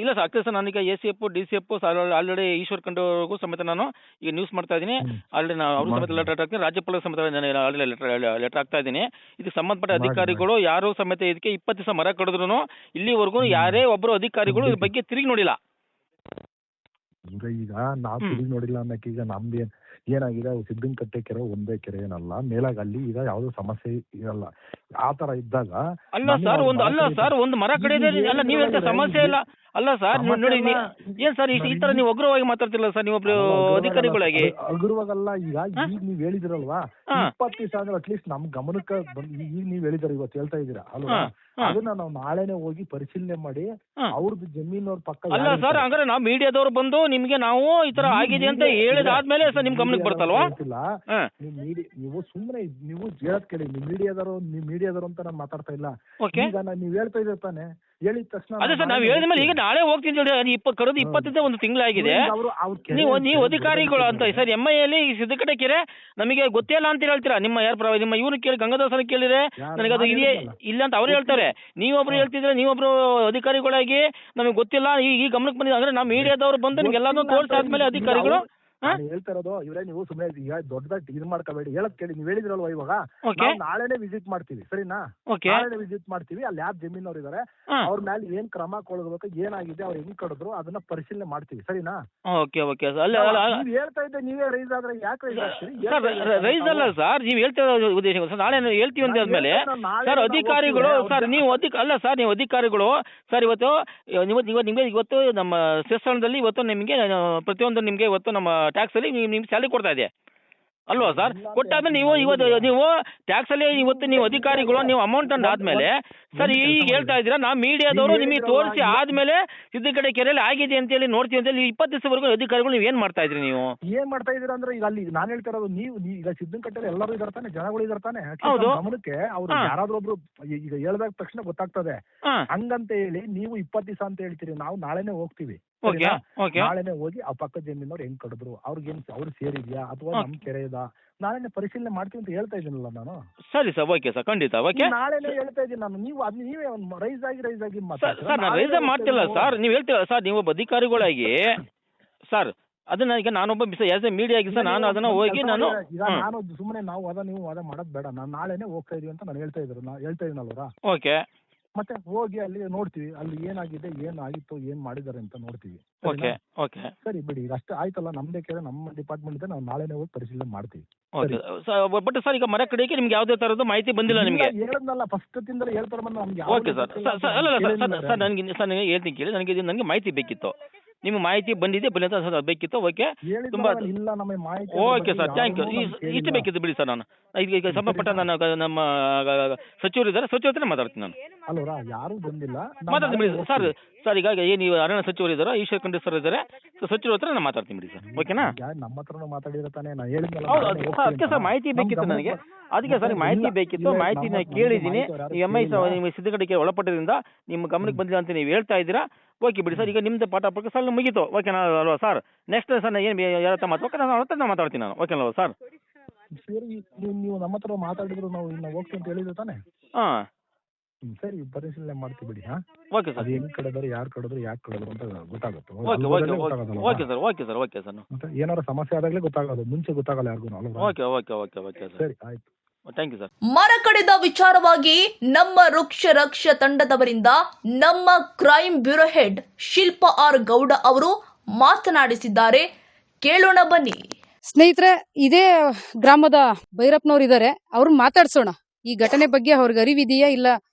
ಇಲ್ಲ ಸರ್ ಆಗ್ತದೆ ಸರ್. ನಾನೀಗ ACF DCF ಆಲ್ರೆಡಿ ಈಶ್ವರ್ ಖಂಡ್ರೆವರೆಗೂ ಸಮೇತ ನಾನು ಈಗ ನ್ಯೂಸ್ ಮಾಡ್ತಾ ಇದ್ದೀನಿ. ಆಲ್ರೆಡಿ ನಾನು ಅವ್ರ ಸಮೇತ ಲೆಟರ್ ಹಾಕ್ತೀನಿ, ರಾಜ್ಯಪಾಲ ಸಮೇತ ಆಲ್ರೆಡಿ ಲೆಟರ್ ಹಾಕ್ತಾ ಇದ್ದೀನಿ. ಇದಕ್ಕೆ ಸಂಬಂಧಪಟ್ಟ ಅಧಿಕಾರಿಗಳು ಯಾರು ಸಮೇತ ಇದಕ್ಕೆ 20 ದಿವಸ ಮರ ಕಡಿದ್ರು ಇಲ್ಲಿವರೆಗೂ ಯಾರೇ ಒಬ್ಬರು ಅಧಿಕಾರಿಗಳು ಇದ್ರ ಬಗ್ಗೆ ತಿರುಗಿ ನೋಡಿಲ್ಲ. ಈಗ ನಾವ್ ತಿರುಗಿ ನೋಡಿಲ್ಲ ಅನ್ನಕ್ಕೆ ಈಗ ನಮ್ದು ಏನಾಗಿದೆ ಸಿದ್ದನಕಟ್ಟೆ ಕೆರೆ ಒಂದೇ ಕೆರೆ ಏನಲ್ಲ, ಮೇಲಾಗ ಅಲ್ಲಿ ಈಗ ಯಾವ್ದು ಸಮಸ್ಯೆ ಇರಲ್ಲ. ಆತರ ಇದ್ದಾಗ ಅಲ್ಲ ಸರ್ ಒಂದು ಮರ ಕಡಿಯೋದೇ ಅಲ್ಲ ನೀವು ಹೇಳ್ತಾ ಸಮಸ್ಯೆ ಇಲ್ಲ. ಅಲ್ಲ ಸರ್ ನೋಡಿ ಏನ್ ಸರ್ ಈ ತರ ನೀವು ಉಗ್ರವಾಗಿ ಮಾತಾಡ್ತಿರಲ್ಲ ಸರ್ ನೀವೊಬ್ರು ಅಧಿಕಾರಿಗಳಾಗಿ. ಉಗ್ರವಾಗಲ್ಲ. ಈಗ ನೀವ್ ಹೇಳಿದಿರಲ್ವಾ 20 ದಿವಸ ಅಂದ್ರೆ ಅಟ್ಲೀಸ್ಟ್ ನಮ್ ಗಮನಕ್ಕೆ ಈಗ ನೀವ್ ಹೇಳಿದಾರೆ ಇವತ್ತು ಹೇಳ್ತಾ ಇದೀರಾ ಅಲ್ವಾ, ಅದನ್ನ ನಾವು ನಾಳೆನೆ ಹೋಗಿ ಪರಿಶೀಲನೆ ಮಾಡಿ ಅವ್ರದ್ದು ಜಮೀನವ್ರ ಪಕ್ಕ. ಅಲ್ಲ ಸರ್ ಹಂಗಾರೆ ನಾವು ಮೀಡಿಯಾದವ್ರು ಬಂದು ನಿಮ್ಗೆ ನಾವು ಈ ತರ ಆಗಿದೆ ಅಂತ ಹೇಳಿದಾದ್ಮೇಲೆ ಸರ್ ನಿಮ್ ಗಮನಕ್ಕೆ ಬರ್ತಲ್ವಾ? ನೀವು ಸುಮ್ಮನೆ ನೀವು ಹೇಳದ್ ಕೇಳಿ. ನೀವು ಮೀಡಿಯಾದವರು ಅಂತ ನಾನು ಮಾತಾಡ್ತಾ ಇಲ್ಲ. ಈಗ ನೀವ್ ಹೇಳ್ತಾ ಇದ್ದೀರ ತಾನೆ, ಹೇಳಿದ ತಕ್ಷಣ ಅದೇ ಸರ್ ನಾವು ಹೇಳಿದ ಮೇಲೆ ಈಗ ನಾಳೆ ಹೋಗ್ತೀನಿ ಕರೆದು 20 ಒಂದು ತಿಂಗಳಾಗಿದೆ. ನೀವು ಅಧಿಕಾರಿಗಳು ಅಂತ ಸರ್ MI ಅಲ್ಲಿ ಸಿದ್ದಕಟ್ಟೆ ಕೆರೆ ನಮಗೆ ಗೊತ್ತೇ ಇಲ್ಲ ಅಂತ ಹೇಳ್ತೀರಾ. ನಿಮ್ಮ ನಿಮ್ಮ ಇವ್ರು ಕೇಳಿ ಗಂಗಾದಾಸನ ಕೇಳಿದ್ರೆ ನನಗೆ ಅದು ಇದೆಯೇ ಇಲ್ಲ ಅಂತ ಅವ್ರು ಹೇಳ್ತಾರೆ. ನೀವೊಬ್ರು ಹೇಳ್ತಿದ್ರೆ ನೀವೊಬ್ರು ಅಧಿಕಾರಿಗಳಾಗಿ ನಮಗೆ ಗೊತ್ತಿಲ್ಲ ಈ ಗಮನಕ್ಕೆ ಬಂದಿದೆ ಅಂದ್ರೆ ನಾವು ಮೀಡಿಯಾದವ್ರು ಬಂದು ನಿಮ್ಗೆ ಎಲ್ಲಾನು ತೋರಿಸಾದ್ಮೇಲೆ ಅಧಿಕಾರಿಗಳು ಹೇಳ್ತಾ ಇರೋದು ಇವ್ರೆ ನೀವು ಸುಮ್ಮನೆ ಈಗ ದೊಡ್ಡದಾಗಿ ಇದು ಮಾಡ್ಕೋಬೇಡಿ. ಹೇಳಕ್ ಕೇಳಿ. ನೀವ್ ಹೇಳಿದ್ರಲ್ವಾ ಇವಾಗ ನಾಳೆನೆ ವಿಸಿಟ್ ಮಾಡ್ತೀವಿ ಸರಿನಾ? ನಾಳೆನೆ ವಿಸಿಟ್ ಮಾಡ್ತೀವಿ. ಅಲ್ಲಿ ಯಾರು ಜಮೀನವ್ರು ಇದಾರೆ ಅವ್ರ ಮೇಲೆ ಏನ್ ಕ್ರಮ ಕೊಡಬೇಕು, ಏನಾಗಿದೆ ಅವ್ರು ಹೆಂಗ್ ಕಡಿದ್ರು ಅದನ್ನ ಪರಿಶೀಲನೆ ಮಾಡ್ತೀವಿ ಸರಿನಾ? ನೀವ್ ಹೇಳ್ತಾ ಇದ್ದೆ ನೀವೇ ರೈಸ್ ಆದ್ರೆ ಯಾಕೆ ರೈಸ್ ಆಗ್ತೀರಿ? ರೈಸ್ ಅಲ್ಲ ಸರ್ ನೀವು ಹೇಳ್ತಾ ಉದ್ದೇಶ ನಾಳೆ ಹೇಳ್ತೀವಿ ಅಂತ ಆದ್ಮೇಲೆ ಸರ್ ಅಧಿಕಾರಿಗಳು ಸರ್ ನೀವು ಅಲ್ಲ ಸರ್ ನೀವು ಅಧಿಕಾರಿಗಳು ಸರ್ ನಿಮ್ಗೆ ಇವತ್ತು ನಮ್ಮ ಸ್ಥಳದಲ್ಲಿ ಇವತ್ತು ನಿಮ್ಗೆ ಪ್ರತಿಯೊಂದು ನಿಮ್ಗೆ ಇವತ್ತು ನಮ್ಮ ಟ್ಯಾಕ್ಸ್ ಅಲ್ಲಿ ನಿಮ್ಗೆ ಸ್ಯಾಲರಿ ಕೊಡ್ತಾ ಇದೆ ಅಲ್ವಾ ಸರ್? ಕೊಟ್ಟಾದ್ಮೇಲೆ ನೀವು ಟ್ಯಾಕ್ಸ್ ಅಲ್ಲಿ ಇವತ್ತು ನೀವು ಅಧಿಕಾರಿಗಳು ನೀವು ಅಮೌಂಟ್ ಅನ್ನು ಆದ್ಮೇಲೆ ಸರ್ ಈಗ ಹೇಳ್ತಾ ಇದ್ದೀರಾ ನಾವು ಮೀಡಿಯಾದವರು ನಿಮಗೆ ತೋರಿಸಿ ಆದ್ಮೇಲೆ ಸಿದ್ದಕಟ್ಟೆ ಕೆರೆಯಲ್ಲಿ ಆಗಿದೆ ಅಂತ ಹೇಳಿ ನೋಡ್ತೀವಿ ಅಂತ ಹೇಳಿ 20 ದಿವಸವರೆಗೂ ಅಧಿಕಾರಿಗಳು ನೀವು ಏನ್ ಮಾಡ್ತಾ ಇದ್ರಿ? ನೀವು ಏನ್ ಮಾಡ್ತಾ ಇದೀರಾ ಅಂದ್ರೆ ಈಗ ಅಲ್ಲಿ ನಾನು ಹೇಳ್ತಾ ಇರೋದು ನೀವು ಈಗ ಸಿದ್ದನಕಟ್ಟೆಯಲ್ಲಿ ಎಲ್ಲರೂ ಇದಾರೆ ತಾನೆ, ಜನಗಳು ಇದಾರೆ ತಾನೆ. ಗಮನಕ್ಕೆ ಅವ್ರು ಯಾರಾದ್ರೂ ಒಬ್ರು ಈಗ ಹೇಳ್ದಾಗ ತಕ್ಷಣ ಗೊತ್ತಾಗ್ತದೆ. ಹಂಗಂತ ಹೇಳಿ ನೀವು 20 ದಿವಸ ಅಂತ ಹೇಳ್ತೀರಿ, ನಾವು ನಾಳೆನೆ ಹೋಗ್ತೀವಿ. ನಾಳೆನೆ ಹೋಗಿ ಆ ಪಕ್ಕದ ಜಮೀನವ್ರು ಹೆಂಗ್ ಕಡಿದ್ರು ಅವ್ರು ಸೇರಿದ್ಯಾ ಅಥವಾ ನಮ್ ಕೆರೆ ಇದ ನಾಳೆನೆ ಪರಿಶೀಲನೆ ಮಾಡ್ತೀವಿ ಅಂತ ಹೇಳ್ತಾ ಇದ್ದೀನಲ್ಲ ನಾನು. ಸರಿ ಸರ್ ಓಕೆ ಸರ್ ಖಂಡಿತ ಓಕೆ ನಾಳೆನೆ ಹೇಳ್ತಾ ಇದ್ದೀನಿ ನಾನು. ನೀವು ನೀವೇ ರೈಸ್ ಆಗಿ ಸರ್ ನಾನು ರೈಸ್ ಮಾಡ್ತಿಲ್ಲ ಸರ್. ನೀವು ಹೇಳ್ತೀರ ಸರ್ ನೀವು ಅಧಿಕಾರಿಗಳಾಗಿ ಸರ್ ಅದನ್ನ ಈಗ ನಾನೊಬ್ಬ ಆಸ್ ಎ ಮೀಡಿಯಾ ಆಗಿ ಸರ್ ನಾನು ಅದನ್ನ ಹೋಗಿ ನಾನು ಸುಮ್ಮನೆ ನಾವು ನೀವು ವಾದ ಮಾಡೋದ್ ಬೇಡ. ನಾನು ನಾಳೆನೆ ಹೋಗ್ತಾ ಇದೀವಿ ಅಂತ ನಾನು ಹೇಳ್ತಾ ಇದೀನಲ್ವರ. ಓಕೆ ಮತ್ತೆ ಹೋಗಿ ಅಲ್ಲಿ ನೋಡ್ತೀವಿ ಅಲ್ಲಿ ಏನಾಗಿದೆ ಏನಾಗಿತ್ತು ಏನ್ ಮಾಡಿದಾರೆ ಅಂತ ನೋಡ್ತೀವಿ. ಸರಿ ಬಿಡಿ ಈಗ ಅಷ್ಟೇ ಆಯ್ತಲ್ಲ. ನಮ್ದೇ ಕೇಳಿ ನಮ್ಮ ಡಿಪಾರ್ಟ್ಮೆಂಟ್ ಇದೆ, ನಾವು ನಾಳೆನೆ ಹೋಗಿ ಪರಿಶೀಲನೆ ಮಾಡ್ತೀವಿ. ಬಟ್ ಸರ್ ಈಗ ಮರ ಕಡೆಗೆ ನಿಮ್ಗೆ ಯಾವುದೇ ತರದ್ದು ಮಾಹಿತಿ ಬಂದಿಲ್ಲ ನಿಮ್ಗೆ? ಹೇಳದ್ನಲ್ಲ ಫಸ್ಟ್ ತಿಂದ್ರೆ ಹೇಳ್ತಾರೆ ನಮ್ಗೆ. ಓಕೆ ಸರ್ ಸರ್ ನನಗೆ ಹೇಳ್ತೀನಿ ಕೇಳಿ. ನನಗೆ ಮಾಹಿತಿ ಬೇಕಿತ್ತು. ನಿಮ್ಮ ಮಾಹಿತಿ ಬಂದಿದೆ ಅಂತ ಬೇಕಿತ್ತು. ಓಕೆ ತುಂಬಾ ಓಕೆ ಸರ್ ಥ್ಯಾಂಕ್ ಯು. ಇಷ್ಟು ಬೇಕಿತ್ತು ಬಿಡಿ ಸರ್. ನಾನು ಈಗ ಸಂಬಂಧಪಟ್ಟ ನಮ್ಮ ಸಚಿವರು ಇದ್ದಾರೆ, ಸಚಿವ ಹತ್ರ ಮಾತಾಡ್ತೀನಿ ನಾನು. ಯಾರು ಬಂದಿಲ್ಲ ಮಾತಾಡ್ತೀನಿ ಬಿಡಿ ಸರ್. ಸರ್ ಈಗ ನೀವು ಅರಣ್ಯ ಸಚಿವರು ಇದ್ದಾರೆ, ಈಶ್ವರ್ ಖಂಡ್ರೆ ಸರ್ ಇದ್ದಾರೆ, ಸಚಿವರ ಹತ್ರ ನಾನು ಮಾತಾಡ್ತೀನಿ ಬಿಡಿ ಸರ್. ಓಕೆನಾ? ನಮ್ಮ ಹತ್ರನೂ ಮಾತಾಡಿರತಾನೆ. ಹೌದು ಅದಕ್ಕೆ ಸರ್ ಮಾಹಿತಿ ಬೇಕಿತ್ತು ನನಗೆ. ಅದಕ್ಕೆ ಸರ್ ಮಾಹಿತಿ ಬೇಕಿತ್ತು. ಮಾಹಿತಿನ ಕೇಳಿದ್ದೀನಿ. MI ನಿಮ್ಮ ಸಿದ್ದಕಟ್ಟೆ ಒಳಪಟ್ಟದಿಂದ ನಿಮ್ಮ ಗಮನಕ್ಕೆ ಬಂದಿಲ್ಲ ಅಂತ ನೀವು ಹೇಳ್ತಾ ಇದ್ದೀರಾ. ಓಕೆ ಬಿಡಿ ಸರ್, ಈಗ ನಿಮ್ದು ಪಾಠ ಪ್ರಕಾರ ಸರ್ ಮುಗೀತು, ಓಕೆನಾ ಅಲ್ವಾ ಸರ್? ನೆಕ್ಸ್ಟ್ ಸರ್ ಏನು ಯಾರ ಮಾತು ನಾನು ಅವ್ರ ಹತ್ರ ಮಾತಾಡ್ತೀನಿ ನಾನು, ಓಕೆ ಅಲ್ವಾ ಸರ್? ಸರಿ, ನೀವು ನಮ್ಮ ಹತ್ರ ಮಾತಾಡಿದ್ರು ನಾವು ಇನ್ನು ಹೋಗ್ತೀವಿ ಅಂತ ಹೇಳಿದ್ರು ತಾನೆ? ಹಾಂ ಸರಿ, ಪರಿಶೀಲನೆ ಮಾಡ್ತೀವಿ ಬಿಡಿ. Okay sir. ಅದು ಹೆಂಗ್ ಕಳೆದ್ರು, ಯಾರು ಕಳೆದ್ರು, ಯಾಕೆ ಕಳೆದ್ರು ಅಂತ ಗೊತ್ತಾಗುತ್ತೆ. Okay okay okay sir, okay sir, okay sir. ಮತ್ತೆ ಏನಾರ ಸಮಸ್ಯೆ ಆದಾಗಲೇ ಗೊತ್ತಾಗೋದು, ಮುಂಚೆ ಗೊತ್ತಾಗಲ್ಲ ಯಾರಿಗೂ ಅಲ್ವಾ? Okay okay okay okay sir. ಸರಿ, ಆಯ್ತು. Thank you sir. ಮರ ಕಡಿದ ವಿಚಾರವಾಗಿ ನಮ್ಮ ವೃಕ್ಷ ರಕ್ಷ ತಂಡದವರಿಂದ ನಮ್ಮ crime bureau head Shilpa R Gowda ಅವರು ಮಾತನಾಡಿಸಿದ್ದಾರೆ. ಕೇಳೋಣ ಬನ್ನಿ. ಸ್ನೇಹಿತರೆ, ಇದೇ ಗ್ರಾಮದ ಭೈರಪ್ಪನವ್ರು ಇದ್ದಾರೆ, ಅವ್ರನ್ನ ಮಾತಾಡ್ಸೋಣ. ಈ ಘಟನೆ ಬಗ್ಗೆ ಅವ್ರಿಗೆ ಅರಿವಿದೆಯಾ, ಇಲ್ಲ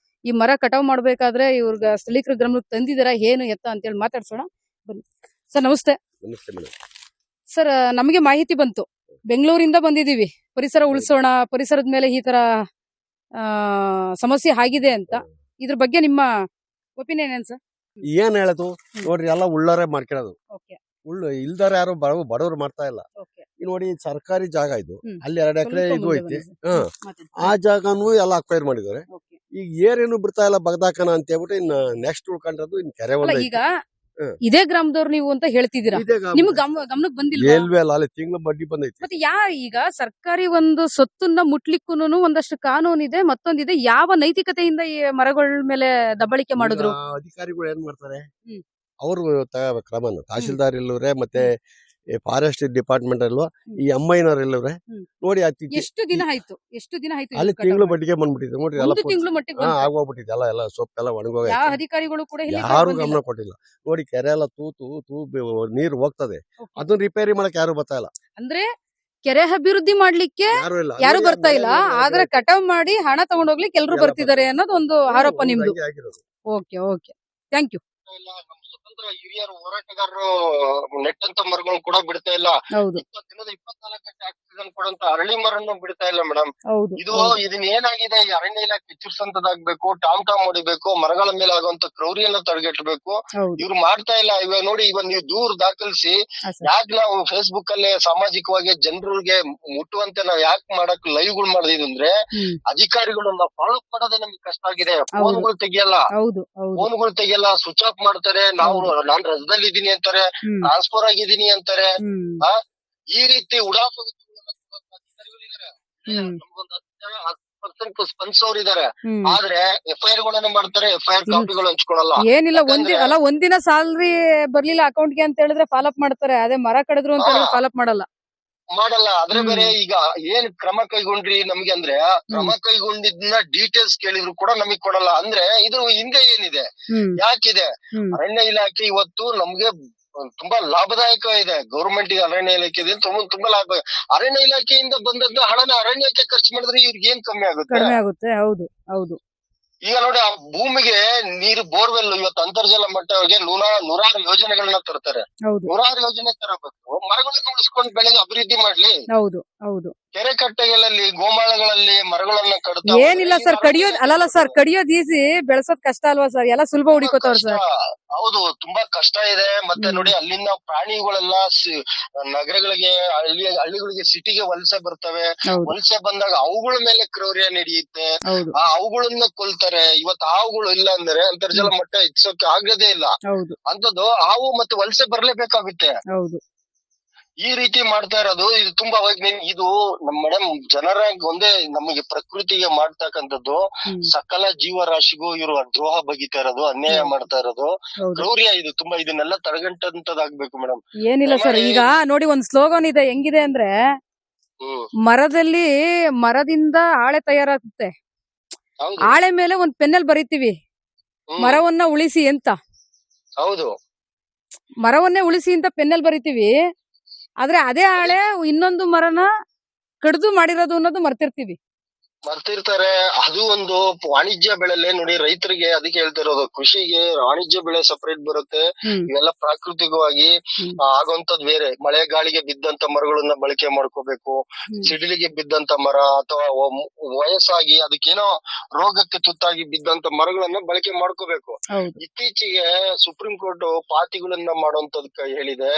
ಈ ಮರ ಕಟಾವ್ ಮಾಡ್ಬೇಕಾದ್ರೆ ಇವ್ರಿಗೆ ಸ್ಥಳೀಕರ ಗಮನಕ್ಕೆ ತಂದಿದಾರ, ಏನು ಎತ್ತ ಅಂತೇಳಿ ಮಾತಾಡ್ಸೋಣ ಬನ್ನಿ. ಸರ್ ನಮಸ್ತೆ. ನಮಸ್ತೆ ಮೇಡಮ್. ಸರ್, ನಮಗೆ ಮಾಹಿತಿ ಬಂತು, ಬೆಂಗಳೂರಿಂದ ಬಂದಿದೀವಿ, ಪರಿಸರ ಉಳಿಸೋಣ, ಪರಿಸರದ ಮೇಲೆ ಈ ತರ ಸಮಸ್ಯೆ ಆಗಿದೆ ಅಂತ. ಇದ್ರ ಬಗ್ಗೆ ನಿಮ್ಮ ಒಪಿನಿಯನ್ ಏನ್ ಸರ್? ಏನ್ ಹೇಳೋದು ನೋಡ್ರಿ, ಎಲ್ಲ ಉಳ್ಳಾರೆ ಮಾಡ್ಕೊಳ್ಳೋದು, ಓಕೆ ಉಳ್ಳು ಇಲ್ದಾರ ಯಾರು ಬಡವರು ಮಾಡ್ತಾ ಇಲ್ಲ. ಓಕೆ ಈಗ ನೋಡಿ, ಸರ್ಕಾರಿ ಜಾಗ ಇದು, ಹ್ಮ್. ಅಲ್ಲಿ 2 ಎಕರೆ ಸ್ವಲ್ಪ ಇದು ಮುಂದೆ ಐತಿ. ಬನ್ನಿ ಸರ್. ಮಾತಾಡಿ. ಆ ಜಾಗನು ಎಲ್ಲ ಅಕ್ವೈರ್ ಮಾಡಿದ್ದಾರೆ. ಓಕೆ. ಈಗ ಏರೇನು ಬಿಡ್ತಾ ಇಲ್ಲ ಬಗದಾಕನ ಅಂತ ಹೇಳ್ಬಿಟ್ಟು ಇನ್ನ ನೆಕ್ಸ್ಟ್ ಉಳ್ಕೊಂಡ್ರದು ಇನ್ ಕೆರೆ ಅಲ್ಲ, ಒಂದ್ ಈಗ ಇದೇ ಗ್ರಾಮದವ್ರು ನೀವು ಅಂತ ಹೇಳ್ತಿದ್ದೀರಾ, ನಿಮ್ ಗಮನಕ್ಕೆ ಬಂದಿಲ್ಲ? ಎಲ್ವೇ ಅಲ್ಲ, ಅಲ್ಲಿ ತಿಂಗಳ ಬಡ್ಡಿ ಬಂದೈತಿ. ಮತ್ತೆ ಈಗ ಸರ್ಕಾರಿ ಒಂದು ಸೊತ್ತನ್ನ ಮುಟ್ಲಿಕ್ಕೂನು ಒಂದಷ್ಟು ಕಾನೂನಿದೆ, ಮತ್ತೊಂದಿದೆ. ಯಾವ ನೈತಿಕತೆಯಿಂದ ಈ ಮರಗಳ ಮೇಲೆ ದಬ್ಬಾಳಿಕೆ ಮಾಡಿದ್ರು? ಈಗ ಅಧಿಕಾರಿಗಳು ಏನ್ ಮಾಡ್ತಾರೆ, ಹ್ಮ್. ಅವರು ಕ್ರಮನ ತಹಶೀಲ್ದಾರ್ ಇಲ್ಲವ್ರೆ, ಮತ್ತೆ ಫಾರೆಸ್ಟ್ ಡಿಪಾರ್ಟ್ಮೆಂಟ್ ಅಲ್ವಾ, ಈ ಅಮ್ಮಯ್ಯನವ್ರು ಇಲ್ಲವ್ರೆ ಹ್ಮ್. ನೋಡಿ. ಎಷ್ಟು ದಿನ ಆಯ್ತು ಅಲ್ಲಿ ತಿಂಗಳು ಬಡ್ಡಿಗೆ ಬಂದ್ಬಿಟ್ಟಿದೆ ನೋಡ್ರಿ, ಎಲ್ಲ ತಿಂಗಳು ಮಟ್ಟಿಗೆ ಆಗೋಗ್ಬಿಟ್ಟಿದೆ, ಎಲ್ಲ ಸೊಪ್ಪೆಲ್ಲ ಒಣಗೋಗ, ಯಾವ ಅಧಿಕಾರಿಗಳು ಕೂಡ ಇಲ್ಲಿ ಯಾರು ಬಂದಿಲ್ಲ. ಗಮನ ಕೊಟ್ಟಿಲ್ಲ. ನೋಡಿ, ಕೆರೆ ಎಲ್ಲ ತೂ ನೀರು ಹೋಗ್ತದೆ, Okay. ಅದನ್ನ ರಿಪೇರಿ ಮಾಡಕ್ ಯಾರು ಬರ್ತಾ ಇಲ್ಲ. ಅಂದ್ರೆ ಕೆರೆ ಅಭಿವೃದ್ಧಿ ಮಾಡ್ಲಿಕ್ಕೆ ಯಾರು ಇಲ್ಲ, ಯಾರು ನೋಡಿ, ಬರ್ತಾ ಇಲ್ಲ, ಆದ್ರೆ ಕಟಾವ್ ಮಾಡಿ ಹಣ ತಗೊಂಡೋಗ್ಲಿಕ್ಕೆ ಎಲ್ರು ಎಲ್ಲ ಬರ್ತಿದ್ದಾರೆ ಅನ್ನೋದು ಒಂದು ಆರೋಪ ನಿಮ್ದು. ಹಂಗೆ ಆಗಿರೋದು. Okay okay, thank you. ನಮ್ಮ ಸ್ವತಂತ್ರ ಹಿರಿಯರು ಹೋರಾಟಗಾರರು ನೆಟ್ಟಂತ ಮರಗಳು ಕೂಡ ಬಿಡ್ತಾ ಇಲ್ಲ. ಹೌದು ದಿನದ 24 ಗಂಟೆ ಆಕ್ಸಿಜನ್ ಕೊಡುವಂತ ಅರಳಿ ಮರನ್ನು ಬಿಡ್ತಾ ಇಲ್ಲ ಮೇಡಮ್. ಹೌದು ಇದನ್ನ ಏನಾಗಿದೆ, ಈ ಅರಣ್ಯ ಇಲಾಖೆ ಎಚ್ಚರಿಸಂತದಾಗ್ಬೇಕು, ಟಾಮ್ ಹೊಡಿಬೇಕು, ಮರಗಳ ಮೇಲೆ ಆಗುವಂತ ಕ್ರೌರಿಯನ್ನ ತಡೆಗಟ್ಟಬೇಕು. ಹೌದು. ಇವ್ರು ಮಾಡ್ತಾ ಇಲ್ಲ. ಇವಾಗ ನೋಡಿ, ಇವಾಗ ನೀವು ದೂರ ದಾಖಲಿಸಿ ಹಾ, ಸರ್. ಯಾಕೆ ನಾವು ಫೇಸ್ಬುಕ್ ಅಲ್ಲೇ ಸಾಮಾಜಿಕವಾಗಿ ಜನರಿಗೆ ಮುಟ್ಟುವಂತೆ ನಾವ್ ಯಾಕೆ ಮಾಡಕ್ ಲೈವ್ ಗಳು ಮಾಡಿದೀವಿ ಅಂದ್ರೆ, ಹ್ಮ್. ಅಧಿಕಾರಿಗಳನ್ನ ಫಾಲೋ ಮಾಡೋದೇ ನಮ್ಗೆ ಕಷ್ಟ ಆಗಿದೆ. ಹೌದು. ಫೋನ್ಗಳು ತೆಗಿಯಲ್ಲ, ಹೌದು ಹೌದು ಫೋನ್ಗಳು ತೆಗಿಯಲ್ಲ, ಸ್ವಿಚ್ ಆಫ್ ಮಾಡ್ತಾರೆ. ನಾನ್ ರಜದಲ್ಲಿ ಇದೀನಿ ಅಂತಾರೆ, ಹ್ಮ್. ಟ್ರಾನ್ಸ್ಫರ್ ಆಗಿದ್ದೀನಿ ಅಂತಾರೆ. ಹ್ಮ್. ಈ ರೀತಿ ಉಡಾಫ ಹ್ಮ್. ನಮ್ಗೊಂದು 10% ಸ್ಪಂದಿಸೋರು ಇದಾರೆ. ಹ್ಮ್. ಆದ್ರೆ FIR ಗಳನ್ನ ಮಾಡ್ತಾರೆ, FIR ಕಾಪಿಗಳು ಹಂಚ್ಕೊಳಲ್ಲ. ಏನಿಲ್ಲ, ಯಾಕಂದ್ರೆ- ಒಂದಿನ ಸ್ಯಾಲರಿ ಬರ್ಲಿಲ್ಲ ಅಕೌಂಟ್ಗೆ ಅಂತ ಹೇಳಿದ್ರೆ ಫಾಲೋಅಪ್ ಮಾಡ್ತಾರೆ, ಅದೇ ಮರ ಕಡಿದ್ರು ಅಂತ ಹೇಳಿದ್ರೆ ಫಾಲೋಅಪ್ ಮಾಡಲ್ಲ. ಆದ್ರೆ ಬೇರೆ ಈಗ ಏನ್ ಕ್ರಮ ಕೈಗೊಂಡ್ರಿ ನಮ್ಗೆ ಅಂದ್ರೆ, ಕ್ರಮ ಕೈಗೊಂಡಿದ್ನ ಡೀಟೇಲ್ಸ್ ಕೇಳಿದ್ರು ಕೂಡ ನಮಗ್ ಕೊಡಲ್ಲ. ಅಂದ್ರೆ ಇದ್ರ ಹಿಂದೆ ಏನಿದೆ, ಹ್ಮ್. ಯಾಕಿದೆ? ಹ್ಮ್. ಅರಣ್ಯ ಇಲಾಖೆ ಇವತ್ತು ನಮ್ಗೆ ತುಂಬಾ ಲಾಭದಾಯಕ ಇದೆ. ಗೌರ್ಮೆಂಟ್ ಗೆ ಅರಣ್ಯ ಇಲಾಖೆ ತುಂಬಾ ಲಾಭ. ಅರಣ್ಯ ಇಲಾಖೆಯಿಂದ ಬಂದದ್ದ ಹಣನ ಅರಣ್ಯಕ್ಕೆ ಖರ್ಚು ಮಾಡಿದ್ರೆ ಇವ್ರಿಗೆ ಏನ್ ಕಮ್ಮಿ ಆಗುತ್ತೆ? ಕಡಿಮೆ ಆಗುತ್ತೆ. ಹೌದು ಹೌದು ಈಗ ನೋಡಿ, ಆ ಭೂಮಿಗೆ ನೀರು ಬೋರ್ವೆಲ್ ಇವತ್ತು ಅಂತರ್ಜಲ ಮಟ್ಟಕ್ಕೆ ನೂರಾರು ಯೋಜನೆಗಳನ್ನ ತರ್ತಾರೆ. ಹೌದು ನೂರಾರು ಯೋಜನೆ ತರಬೇಕು, ಮರಗಳನ್ನ ಉಳಿಸ್ಕೊಂಡು ಬೆಳೆದು ಅಭಿವೃದ್ಧಿ ಮಾಡ್ಲಿ. ಹೌದು ಹೌದು ಕೆರೆ ಕಟ್ಟೆಗಳಲ್ಲಿ, ಗೋಮಾಳಗಳಲ್ಲಿ ಮರಗಳನ್ನ ಕಡ್ತಾ ಏನಿಲ್ಲ ಸರ್, ಕಡಿಯೋದ್ ಅಲ್ಲಲ್ಲ ಸರ್, ಕಡಿಯೋದ್ ಈಸಿ, ಬೆಳೆಸೋದ್ ಕಷ್ಟ ಅಲ್ವಾ ಸರ್? ಎಲ್ಲ ಸುಲಭ ಹುಡುಕೋತಾವ್ರ ಸರ್. ಹೌದು, ತುಂಬಾ ಕಷ್ಟ ಇದೆ. ಮತ್ತೆ ನೋಡಿ, ಅಲ್ಲಿನ ಪ್ರಾಣಿಗಳೆಲ್ಲ ನಗರಗಳಿಗೆ, ಹಳ್ಳಿಗಳಿಗೆ, ಸಿಟಿಗೆ ವಲಸೆ ಬರ್ತವೆ. ಹೌದು ವಲಸೆ ಬಂದಾಗ ಅವುಗಳ ಮೇಲೆ ಕ್ರೌರ್ಯ ನಡೆಯುತ್ತೆ. ಹೌದು ಆ ಅವುಗಳನ್ನ ಕೊಲ್ತಾರೆ. ಇವತ್ತು ಹಾವುಗಳು ಇಲ್ಲ ಅಂದ್ರೆ ಅಂತರ್ಜಲ ಮಟ್ಟ ಹೆಚ್ಚೋಕೆ ಆಗದೇ ಇಲ್ಲ. ಹೌದು ಅಂತದ್ದು ಹಾವು ಮತ್ತೆ ವಲಸೆ ಬರ್ಲೇಬೇಕಾಗುತ್ತೆ. ಹೌದು ಈ ರೀತಿ ಮಾಡ್ತಾ ಇರೋದು ಇದು ತುಂಬಾ ಇದು ಮೇಡಮ್, ಜನರ ಒಂದೇ ನಮಗೆ ಪ್ರಕೃತಿಗೆ ಮಾಡ್ತಕ್ಕಂಥದ್ದು, ಹ್ಮ್. ಸಕಲ ಜೀವರಾಶಿಗೂ ಇವರು ದ್ರೋಹ ಬಗಿತಾ ಇರೋದು, ಅನ್ಯಾಯ ಮಾಡ್ತಾ ಇರೋದು, ಹೌದು. ಕ್ರೌರ್ಯ. ಇದು ತುಂಬಾ ಇದನ್ನೆಲ್ಲ ತಡೆಗಂಟಂತದಾಗ್ಬೇಕು ಮೇಡಮ್. ಏನಿಲ್ಲ ಸರ್, ಈಗ ನೋಡಿ ಒಂದ್ ಸ್ಲೋಗನ್ ಇದೆ, ಹೆಂಗಿದೆ ಅಂದ್ರೆ, ಮರದಿಂದ ಹಾಳೆ ತಯಾರಾಗುತ್ತೆ, ಹೌದು ಹಾಳೆ ಮೇಲೆ ಒಂದ್ ಪೆನ್ನಲ್ಲಿ ಬರೀತೀವಿ ಮರವನ್ನ ಉಳಿಸಿ ಅಂತ. ಹೌದು, ಮರವನ್ನೇ ಉಳಿಸಿ ಅಂತ ಪೆನ್ನಲ್ಲಿ ಬರೀತೀವಿ, ಆದ್ರೆ ಅದೇ ಹಾಳೆ ಇನ್ನೊಂದು ಮರನ ಕಡ್ದು ಮಾಡಿರೋದು ಅನ್ನೋದು ಮರ್ತಿರ್ತೀವಿ. ಮರ್ತಿರ್ತಾರೆ. ಅದು ಒಂದು ವಾಣಿಜ್ಯ ಬೆಳೆಲೆ ನೋಡಿ, ರೈತರಿಗೆ ಅದಕ್ಕೆ ಹೇಳ್ತಿರೋದು, ಕೃಷಿಗೆ ವಾಣಿಜ್ಯ ಬೆಳೆ ಸಪರೇಟ್ ಬರುತ್ತೆ. ಇವೆಲ್ಲ ಪ್ರಾಕೃತಿಕವಾಗಿ ಆಗುವಂತದ್ ಬೇರೆ. ಮಳೆ ಗಾಳಿಗೆ ಬಿದ್ದಂತ ಮರಗಳನ್ನ ಬಳಕೆ ಮಾಡ್ಕೋಬೇಕು. ಸಿಡಿಲಿಗೆ ಬಿದ್ದಂತ ಮರ ಅಥವಾ ವಯಸ್ಸಾಗಿ ಅದಕ್ಕೇನೋ ರೋಗಕ್ಕೆ ತುತ್ತಾಗಿ ಬಿದ್ದಂತ ಮರಗಳನ್ನ ಬಳಕೆ ಮಾಡ್ಕೋಬೇಕು. ಇತ್ತೀಚೆಗೆ ಸುಪ್ರೀಂ ಕೋರ್ಟ್ ಪಾತಿಗಳನ್ನ ಮಾಡುವಂತದಕ್ಕೆ ಹೇಳಿದೆ.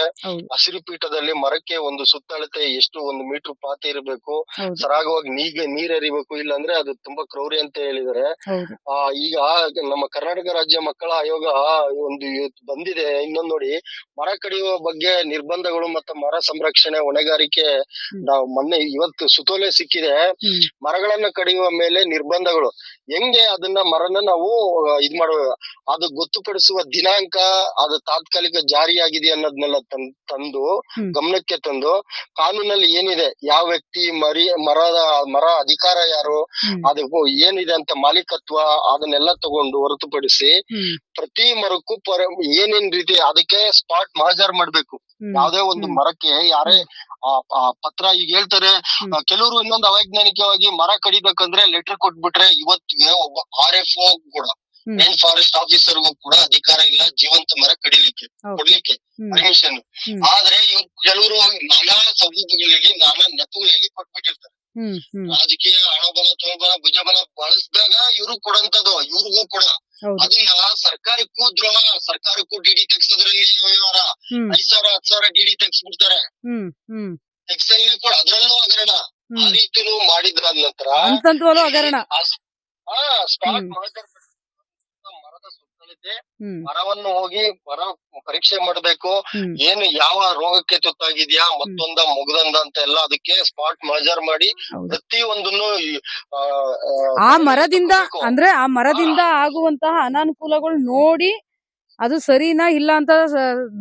ಹಸಿರು ಪೀಠದಲ್ಲಿ ಮರಕ್ಕೆ ಒಂದು ಸುತ್ತಳತೆ ಎಷ್ಟು 1 ಮೀಟರ್ ಪಾತಿ ಇರಬೇಕು, ಸರಾಗವಾಗಿ ನೀರೆರಿಬೇಕು, ಇಲ್ಲ ಅಂದ್ರೆ ಅದು ತುಂಬಾ ಕ್ರೌರ್ಯ ಅಂತ ಹೇಳಿದ್ದಾರೆ. ಹೌದು. ಈಗ ನಮ್ಮ ಕರ್ನಾಟಕ ರಾಜ್ಯ ಮಕ್ಕಳ ಆಯೋಗ ಒಂದು ಇವತ್ತು ಬಂದಿದೆ. ಇನ್ನೊಂದ್ ನೋಡಿ, ಮರ ಕಡಿಯುವ ಬಗ್ಗೆ ನಿರ್ಬಂಧಗಳು ಮತ್ತು ಮರ ಸಂರಕ್ಷಣೆ ಹೊಣೆಗಾರಿಕೆ ನಾವು ಮೊನ್ನೆ ಇವತ್ತು ಸುತೋಲೆ ಸಿಕ್ಕಿದೆ. ಮರಗಳನ್ನ ಕಡಿಯುವ ಮೇಲೆ ನಿರ್ಬಂಧಗಳು ಹೆಂಗೆ ಅದನ್ನ ಮರನ ನಾವು ಇದ್ ಮಾಡುವ, ಅದು ಗೊತ್ತುಪಡಿಸುವ ದಿನಾಂಕ, ಅದು ತಾತ್ಕಾಲಿಕ ಜಾರಿಯಾಗಿದೆ ಅನ್ನೋದನ್ನೆಲ್ಲ ತಂದು ಗಮನಕ್ಕೆ ತಂದು, ಕಾನೂನಲ್ಲಿ ಏನಿದೆ, ಯಾವ ವ್ಯಕ್ತಿ ಮರ ಅಧಿಕಾರ ಯಾರು, ಅದು ಏನಿದೆ ಅಂತ ಮಾಲೀಕತ್ವ, ಅದನ್ನೆಲ್ಲ ತಗೊಂಡು ಹೊರತುಪಡಿಸಿ ಪ್ರತಿ ಮರಕ್ಕೂ ಏನೇನ್ ರೀತಿ ಅದಕ್ಕೆ ಸ್ಪಾಟ್ ಮಹಜರ್ ಮಾಡ್ಬೇಕು. ಯಾವ್ದೇ ಒಂದು ಮರಕ್ಕೆ ಯಾರೇ ಪತ್ರ ಈಗ ಹೇಳ್ತಾರೆ ಕೆಲವರು, ಇನ್ನೊಂದು ಅವೈಜ್ಞಾನಿಕವಾಗಿ ಮರ ಕಡಿಬೇಕಂದ್ರೆ ಲೆಟರ್ ಕೊಟ್ಬಿಟ್ರೆ ಇವತ್ತಿಗೆ ಒಬ್ಬ RFO ಕೂಡ, ಮೇನ್ ಫಾರೆಸ್ಟ್ ಆಫೀಸರ್ಗೂ ಕೂಡ ಅಧಿಕಾರ ಇಲ್ಲ ಜೀವಂತ ಮರ ಕೊಡ್ಲಿಕ್ಕೆ ಪರ್ಮಿಷನ್. ಆದ್ರೆ ಇವ್ರು ಕೆಲವರು ನಾನಾ ಸಬೂಬುಗಳಲ್ಲಿ ನಾನಾ ನೆಪಗಳಲ್ಲಿ ಕೊಟ್ಬಿಟ್ಟಿರ್ತಾರೆ. ರಾಜಕೀಯ ಹಣಬಲ ತೋಳ್ಬಲ ಭುಜಬಲ ಬಳಸಿದಾಗ ಇವ್ರು ಕೊಡಂತದ್ದು, ಇವ್ರಿಗೂ ಕೂಡ ಅದನ್ನ ಸರ್ಕಾರಕ್ಕೂ ದ್ರೋಹ, ಸರ್ಕಾರಕ್ಕೂ ಡಿಡಿ ತೆಗ್ಸೋದ್ರಲ್ಲಿ ವ್ಯವಹಾರ, 5,000 10,000 ಡಿಡಿ ತೆಗ್ಸ್ಬಿಡ್ತಾರೆ. ತೆಗ್ಸಲ್ಲಿ ಕೂಡ ಅದ್ರಲ್ಲೂ ಹಗರಣ. ಆ ರೀತಿನೂ ಮಾಡಿದ್ರಾದ ನಂತರ ಸ್ಪಾಟ್ ಮರದ ಸುತ್ತಳತೆ ಮರವನ್ನು ಹೋಗಿ ಮರ ಪರೀಕ್ಷೆ ಮಾಡ್ಬೇಕು. ಏನು ಯಾವ ರೋಗಕ್ಕೆ ತುತ್ತಾಗಿದ್ಯಾ, ಮತ್ತೊಂದ ಮುಗ್ದಂದ ಅಂತ ಎಲ್ಲ ಅದಕ್ಕೆ ಸ್ಪಾಟ್ ಮಜರ್ ಮಾಡಿ ಪ್ರತಿಯೊಂದನ್ನು ಆ ಮರದಿಂದ ಆಗುವಂತಹ ಅನಾನುಕೂಲಗಳು ನೋಡಿ ಅದು ಸರಿನಾ ಇಲ್ಲ ಅಂತ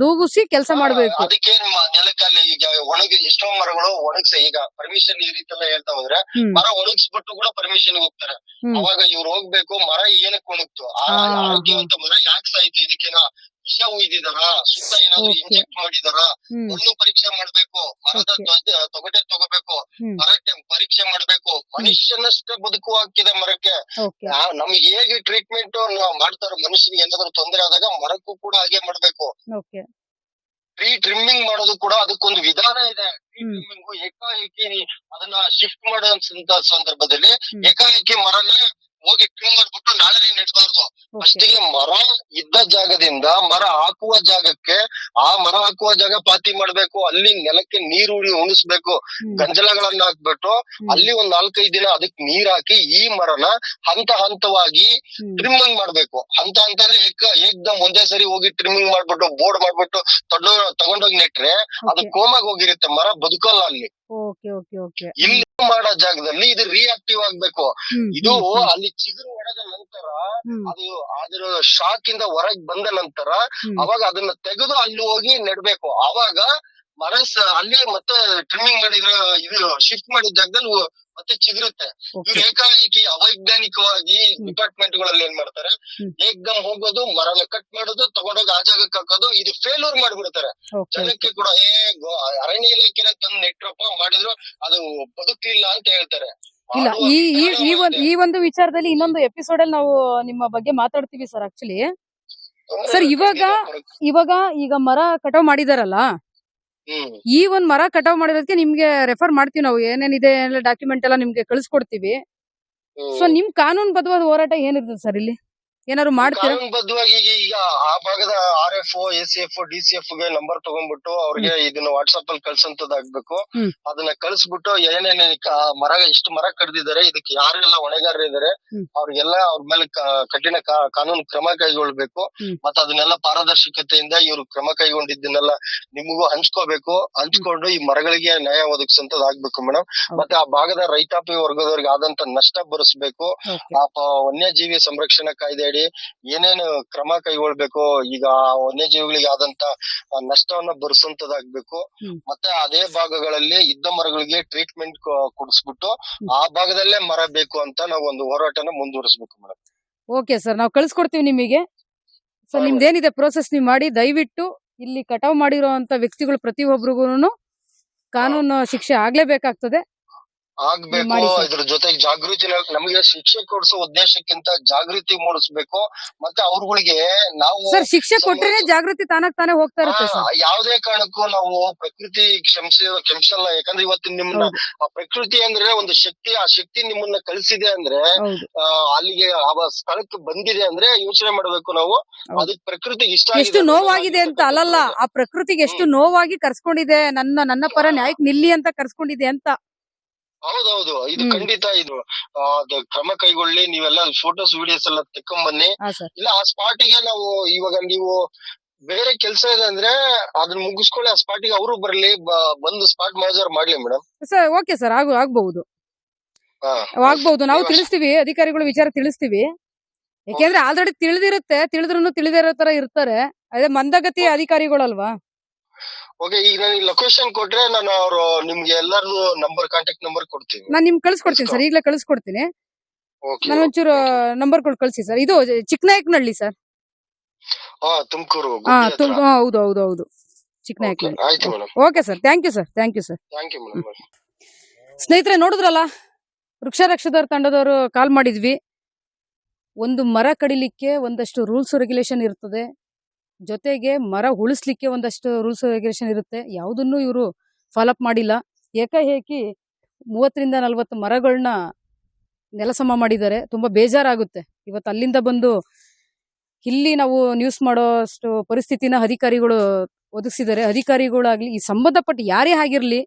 ದೂಗುಸಿ ಕೆಲಸ ಮಾಡ್ಬೇಕು. ಅದಕ್ಕೆ ನೆಲಕ್ಕಲ್ಲಿ ಈಗ ಒಣಗಿ ಎಷ್ಟೋ ಮರಗಳು ಒಣಗಿಸ, ಈಗ ಪರ್ಮಿಷನ್ ಈ ರೀತಿ ಎಲ್ಲ ಹೇಳ್ತಾ ಹೋದ್ರೆ ಮರ ಒಣಗಿಸ್ಬಿಟ್ಟು ಕೂಡ ಪರ್ಮಿಷನ್ ಹೋಗ್ತಾರೆ. ಅವಾಗ ಇವ್ರು ಹೋಗ್ಬೇಕು, ಮರ ಏನಕ್ಕೆ ಒಣಗ್ತು, ಆರೋಗ್ಯವಂತ ಮರ ಯಾಕೆ ಸಾಯ್ತು, ಇದಕ್ಕೇನ ವಿಷ ಉಯ್ದಿದಾರ, ಸುತ್ತ ಏನಾದ್ರು ಇಂಜೆಕ್ಟ್ ಮಾಡಿದಾರ, ಮಣ್ಣು ಪರೀಕ್ಷೆ ಮಾಡ್ಬೇಕು, ಮರದ ತೊಗಟೆ ತಗೋಬೇಕು, ಕರೆಕ್ಟ್ ಪರೀಕ್ಷೆ ಮಾಡ್ಬೇಕು. ಮನುಷ್ಯನಷ್ಟೇ ಬದುಕು ಹಾಕಿದೆ ಮರಕ್ಕೆ. ನಮ್ಗೆ ಹೇಗೆ ಟ್ರೀಟ್ಮೆಂಟ್ ಮಾಡ್ತಾರೋ ಮನುಷ್ಯನಿಗೆ ಏನಾದ್ರು ತೊಂದರೆ ಆದಾಗ ಮರಕ್ಕೂ ಕೂಡ ಹಾಗೆ ಮಾಡ್ಬೇಕು. ಟ್ರೀ ಟ್ರಿಮ್ಮಿಂಗ್ ಮಾಡೋದು ಕೂಡ ಅದಕ್ಕೊಂದು ವಿಧಾನ ಇದೆ. ಟ್ರೀ ಟ್ರಿಮ್ಮಿಂಗ್ ಏಕಾಏಕಿ ಅದನ್ನ ಶಿಫ್ಟ್ ಮಾಡುವಂತ ಸಂದರ್ಭದಲ್ಲಿ ಏಕಾಏಕಿ ಮರನೇ ಹೋಗಿ ಟ್ರಿಮ್ ಮಾಡ್ಬಿಟ್ಟು ನಾಳೆ ನೆಡ್ಬಾರ್ದು. ಫಸ್ಟಿಗೆ ಮರ ಇದ್ದ ಜಾಗದಿಂದ ಮರ ಹಾಕುವ ಜಾಗಕ್ಕೆ, ಆ ಮರ ಹಾಕುವ ಜಾಗ ಪಾತಿ ಮಾಡ್ಬೇಕು, ಅಲ್ಲಿ ನೆಲಕ್ಕೆ ನೀರು ಉಣಿಸ್ಬೇಕು, ಗಂಜಲಗಳನ್ನ ಹಾಕ್ಬಿಟ್ಟು ಅಲ್ಲಿ ಒಂದ್ 4-5 ದಿನ ಅದಕ್ಕೆ ನೀರ್ ಹಾಕಿ ಈ ಮರನ ಹಂತ ಹಂತವಾಗಿ ಟ್ರಿಮ್ಮಿಂಗ್ ಮಾಡ್ಬೇಕು. ಹಂತ ಅಂತಂದ್ರೆ ಏಕ್ದಮ್ ಒಂದೇ ಸರಿ ಹೋಗಿ ಟ್ರಿಮ್ಮಿಂಗ್ ಮಾಡ್ಬಿಟ್ಟು ಬೋರ್ಡ್ ಮಾಡ್ಬಿಟ್ಟು ತಗೊಂಡೋಗಿ ನೆಟ್ರೆ ಅದು ಕೋಮಾಗ ಹೋಗಿರುತ್ತೆ, ಮರ ಬದುಕಲ್ಲ ಅಲ್ಲಿ. ಇಲ್ಲಿ ಮಾಡೋ ಜಾಗದಲ್ಲಿ ಇದು ರಿಯಾಕ್ಟಿವ್ ಆಗ್ಬೇಕು. ಇದು ಅಲ್ಲಿ ಚಿಗುರು ಹೊಡೆದ ನಂತರ ಅದು ಅದ್ರ ಶಾಕ್ ಇಂದ ಹೊರಗ್ ಬಂದ ನಂತರ ಅವಾಗ ಅದನ್ನ ತೆಗೆದು ಅಲ್ಲಿ ಹೋಗಿ ನೆಡ್ಬೇಕು. ಅವಾಗ ಮರ ಅಲ್ಲಿ ಮತ್ತೆ ಟ್ರಿಮ್ಮಿಂಗ್ ಮಾಡಿದ್ರ ಇದು ಶಿಫ್ಟ್ ಮಾಡಿದ ಜಾಗದಲ್ಲಿ ಮತ್ತೆ ಚಿಗುರುತ್ತೆ. ಇವ್ರು ಏಕಾಏಕಿ ಅವೈಜ್ಞಾನಿಕವಾಗಿ ಡಿಪಾರ್ಟ್ಮೆಂಟ್ ಗಳಲ್ಲಿ ಏನ್ ಮಾಡ್ತಾರೆ, ಏಕ್ದಮ್ ಹೋಗೋದು, ಮರನ ಕಟ್ ಮಾಡೋದು, ತಗೊಂಡೋಗಿ ಆ ಜಾಗಕ್ಕೆ ಹಾಕೋದು, ಇದು ಫೇಲ್ಯೂರ್ ಮಾಡ್ಬಿಡ್ತಾರೆ. ಜನಕ್ಕೆ ಕೂಡ ಅರಣ್ಯ ಇಲಾಖೆನ ತಂದು ನೆಟ್ರಪ್ಪ ಮಾಡಿದ್ರು ಅದು ಬದುಕಲಿಲ್ಲ ಅಂತ ಹೇಳ್ತಾರೆ. ಇಲ್ಲ, ಈ ಒಂದು ವಿಚಾರದಲ್ಲಿ ಇನ್ನೊಂದು ಎಪಿಸೋಡ್ ಅಲ್ಲಿ ನಾವು ನಿಮ್ಮ ಬಗ್ಗೆ ಮಾತಾಡ್ತೀವಿ ಸರ್. ಆಕ್ಚುಲಿ ಸರ್, ಈಗ ಮರ ಕಟಾವ್ ಮಾಡಿದಾರಲ್ಲ, ಈ ಒಂದ್ ಮರ ಕಟಾವ್ ಮಾಡಿರೋದಕ್ಕೆ ನಿಮ್ಗೆ ರೆಫರ್ ಮಾಡ್ತೀವಿ ನಾವು. ಏನೇನಿದೆ ಡಾಕ್ಯುಮೆಂಟ್ ಎಲ್ಲ ನಿಮ್ಗೆ ಕಳಿಸ್ಕೊಡ್ತೀವಿ. ಸೊ ನಿಮ್ ಕಾನೂನುಬದ್ಧವಾದ ಹೋರಾಟ ಏನಿರ್ತದೆ ಸರ್ ಇಲ್ಲಿ? ಏನಾದ್ರು ಮಾಡ್ತೀರಾ? ಕಾನೂನುಬದ್ಧವಾಗಿ ಈಗ ಆ ಭಾಗದ RFO, ACF, DCF ಗೆ ನಂಬರ್ ತಗೊಂಡ್ಬಿಟ್ಟು ಅವ್ರಿಗೆ ಇದನ್ನ ವಾಟ್ಸ್ಆಪ್ ಅಲ್ಲಿ ಕಳ್ಸಂತದಾಗ್ಬೇಕು. ಅದನ್ನ ಕಳ್ಸ್ಬಿಟ್ಟು ಏನೇನೇ ಮರ ಎಷ್ಟು ಮರ ಕಡ್ದಿದ್ದಾರೆ, ಇದಕ್ಕೆ ಯಾರೆಲ್ಲ ಹೊಣೆಗಾರರಿದ್ದಾರೆ ಅವ್ರಿಗೆಲ್ಲ ಅವ್ರ ಮೇಲೆ ಕಠಿಣ ಕಾನೂನು ಕ್ರಮ ಕೈಗೊಳ್ಬೇಕು. ಮತ್ತೆ ಅದನ್ನೆಲ್ಲ ಪಾರದರ್ಶಕತೆಯಿಂದ ಇವ್ರು ಕ್ರಮ ಕೈಗೊಂಡಿದ್ದನ್ನೆಲ್ಲ ನಿಮಗೂ ಹಂಚ್ಕೋಬೇಕು. ಹಂಚ್ಕೊಂಡು ಈ ಮರಗಳಿಗೆ ನ್ಯಾಯ ಒದಗಿಸಂತದಾಗ್ಬೇಕು ಮೇಡಮ್. ಮತ್ತೆ ಆ ಭಾಗದ ರೈತಾಪಿ ವರ್ಗದವ್ರಿಗೆ ಆದಂತ ನಷ್ಟ ಭರಿಸ್ಬೇಕು. ಆ ವನ್ಯಜೀವಿ ಸಂರಕ್ಷಣಾ ಕಾಯ್ದೆ ಏನೇನು ಕ್ರಮ ಕೈಗೊಳ್ಬೇಕು, ಈಗ ವನ್ಯಜೀವಿಗಳಿಗೆ ಆದಂತ ನಷ್ಟವನ್ನ ಭರಿಸುವಂತದಾಗ್ಬೇಕು. ಮತ್ತೆ ಅದೇ ಭಾಗಗಳಲ್ಲಿ ಇದ್ದ ಮರಗಳಿಗೆ ಟ್ರೀಟ್ಮೆಂಟ್ ಕೊಡಿಸ್ಬಿಟ್ಟು ಆ ಭಾಗದಲ್ಲೇ ಮರ ಬೇಕು ಅಂತ ನಾವು ಒಂದು ಹೋರಾಟನ ಮುಂದುವರಿಸಬೇಕು ಮೇಡಮ್. ಓಕೆ ಸರ್, ನಾವು ಕಳ್ಸಿಕೊಡ್ತೀವಿ ನಿಮಗೆ. ಸೊ ನಿಮ್ದೇನಿದೆ ಪ್ರೋಸೆಸ್ ನೀವು ಮಾಡಿ. ದಯವಿಟ್ಟು ಇಲ್ಲಿ ಕಟಾವ್ ಮಾಡಿರುವಂತ ವ್ಯಕ್ತಿಗಳು ಪ್ರತಿಯೊಬ್ಬರಿಗೂ ಕಾನೂನು ಶಿಕ್ಷೆ ಆಗ್ಲೇಬೇಕಾಗ್ತದೆ. ಆಗ್ಬೇಕು. ಇದ್ರ ಜೊತೆಗೆ ಜಾಗೃತಿ, ನಮಗೆ ಶಿಕ್ಷೆ ಕೊಡಿಸೋ ಉದ್ದೇಶಕ್ಕಿಂತ ಜಾಗೃತಿ ಮೂಡಿಸ್ಬೇಕು. ಮತ್ತೆ ಅವ್ರಗಳಿಗೆ ನಾವು ಸರ್ ಶಿಕ್ಷೆ ಕೊಟ್ರೆ ಜಾಗೃತಿ ತಾನೇ ಹೋಗ್ತಾ ಇರುತ್ತೆ. ಯಾವುದೇ ಕಾರಣಕ್ಕೂ ನಾವು ಪ್ರಕೃತಿ ಕ್ಷಮಿಸಲ್ಲ. ಯಾಕಂದ್ರೆ ಇವತ್ತು ನಿಮ್ಮನ್ನ ಪ್ರಕೃತಿ ಅಂದ್ರೆ ಒಂದು ಶಕ್ತಿ, ಆ ಶಕ್ತಿ ನಿಮ್ಮನ್ನ ಕಳಿಸಿದೆ ಅಂದ್ರೆ, ಅಲ್ಲಿಗೆ ಆ ಸ್ಥಳಕ್ಕೆ ಬಂದಿದೆ ಅಂದ್ರೆ ಯೋಚನೆ ಮಾಡ್ಬೇಕು ನಾವು. ಅದಕ್ಕೆ ಪ್ರಕೃತಿಗೆ ಎಷ್ಟು ನೋವಾಗಿದೆ ಅಂತ ಅಲ್ಲಲ್ಲ, ಆ ಪ್ರಕೃತಿಗೆ ಎಷ್ಟು ನೋವಾಗಿ ಕರ್ಸ್ಕೊಂಡಿದೆ, ನನ್ನ ಪರ ನ್ಯಾಯಕ್ಕೆ ನಿಲ್ಲಿ ಅಂತ ಕರ್ಸ್ಕೊಂಡಿದೆ ಅಂತ. ಹೌದೌದು, ಇದು ಖಂಡಿತ ಇದು ಅದು ಕ್ರಮ ಕೈಗೊಳ್ಳಿ. ನೀವೆಲ್ಲ ಫೋಟೋಸ್ ವಿಡಿಯೋಸ್ ಎಲ್ಲ ತೆಕ್ಕೊಂಬನ್ನಿ. ಇಲ್ಲ ಆ ಸ್ಪಾಟಿಗೆ ನಾವು ಇವಾಗ ನೀವು ಬೇರೆ ಕೆಲಸ ಇದೆ ಅಂದ್ರೆ ಅದನ್ನ ಮುಗಿಸ್ಕೊಳ್ಳಿ, ಆ ಸ್ಪಾಟಿಗೆ ಅವರು ಬರ್ಲಿ, ಬಂದು ಸ್ಪಾಟ್ ಮೋಜರ್ ಮಾಡ್ಲಿ ಮೇಡಮ್. ಸರ್ ಓಕೆ ಸರ್, ಆಗ್ಬಹುದು. ನಾವು ತಿಳಿಸ್ತೀವಿ, ಅಧಿಕಾರಿಗಳು ವಿಚಾರ ತಿಳಿಸ್ತೀವಿ. ಯಾಕೆಂದ್ರೆ ಆಲ್ರೆಡಿ ತಿಳಿದಿರುತ್ತೆ, ತಿಳಿದ್ರೂ ತಿಳಿದಿರೋ ತರ ಇರ್ತಾರೆ. ಅದೇ ಮಂದಗತಿ ಅಧಿಕಾರಿಗಳಲ್ವಾ. ಓಕೆ, ಈಗ ನನಗೆ ಲೊಕೇಶನ್ ಕೊಟ್ರೆ ನಾನು ಅವರು ನಿಮ್ಗೆ ಎಲ್ಲಾರು ಕಾಂಟ್ಯಾಕ್ಟ್ ನಂಬರ್ ಕೊಡ್ತೀನಿ. ನಾನು ನಿಮ್ಗೆ ಕಳ್ಸಿಕೊಡ್ತೀನಿ ಸರ್, ಈಗಲೇ ಕಳ್ಸಿಕೊಡ್ತೀನಿ. ನಾನು ಒಂಚೂರು ನಂಬರ್ಗಳು ಕಳ್ಸಿ ಸರ್. ಇದು ಚಿಕ್ಕನಾಯಕನಹಳ್ಳಿ ಸರ್. ತುಮಕೂರು. ಹೌದು ಚಿಕ್ಕನಾಯಕನಹಳ್ಳಿ. ಆಯ್ತು madam. Okay sir, thank you sir. Thank you madam. ಸ್ನೇಹಿತರೆ, ನೋಡಿದ್ರಲ್ಲ, ವೃಕ್ಷ ರಕ್ಷಕರ ತಂಡದವರು ಕಾಲ್ ಮಾಡಿದ್ವಿ. ಒಂದು ಮರ ಕಡಿಲಿಕ್ಕೆ ಒಂದಷ್ಟು ರೂಲ್ಸ್ ರೆಗ್ಯುಲೇಷನ್ ಇರ್ತದೆ, ಜೊತೆಗೆ ಮರ ಉಳಿಸ್ಲಿಕ್ಕೆ ಒಂದಷ್ಟು ರೂಲ್ಸ್ ರೆಗ್ಯುಲೇಷನ್ ಇರುತ್ತೆ. ಯಾವುದನ್ನು ಇವರು ಫಾಲೋಅಪ್ ಮಾಡಿಲ್ಲ. ಏಕಾಏಕಿ 30-40 ಮರಗಳನ್ನ ನೆಲಸಮ ಮಾಡಿದ್ದಾರೆ. ತುಂಬಾ ಬೇಜಾರಾಗುತ್ತೆ. ಇವತ್ತು ಅಲ್ಲಿಂದ ಬಂದು ಇಲ್ಲಿ ನಾವು ನ್ಯೂಸ್ ಮಾಡೋಷ್ಟು ಪರಿಸ್ಥಿತಿನ ಅಧಿಕಾರಿಗಳು ಒದಗಿಸಿದ್ದಾರೆ. ಅಧಿಕಾರಿಗಳಾಗ್ಲಿ, ಈ ಸಂಬಂಧಪಟ್ಟ ಯಾರೇ ಆಗಿರ್ಲಿ,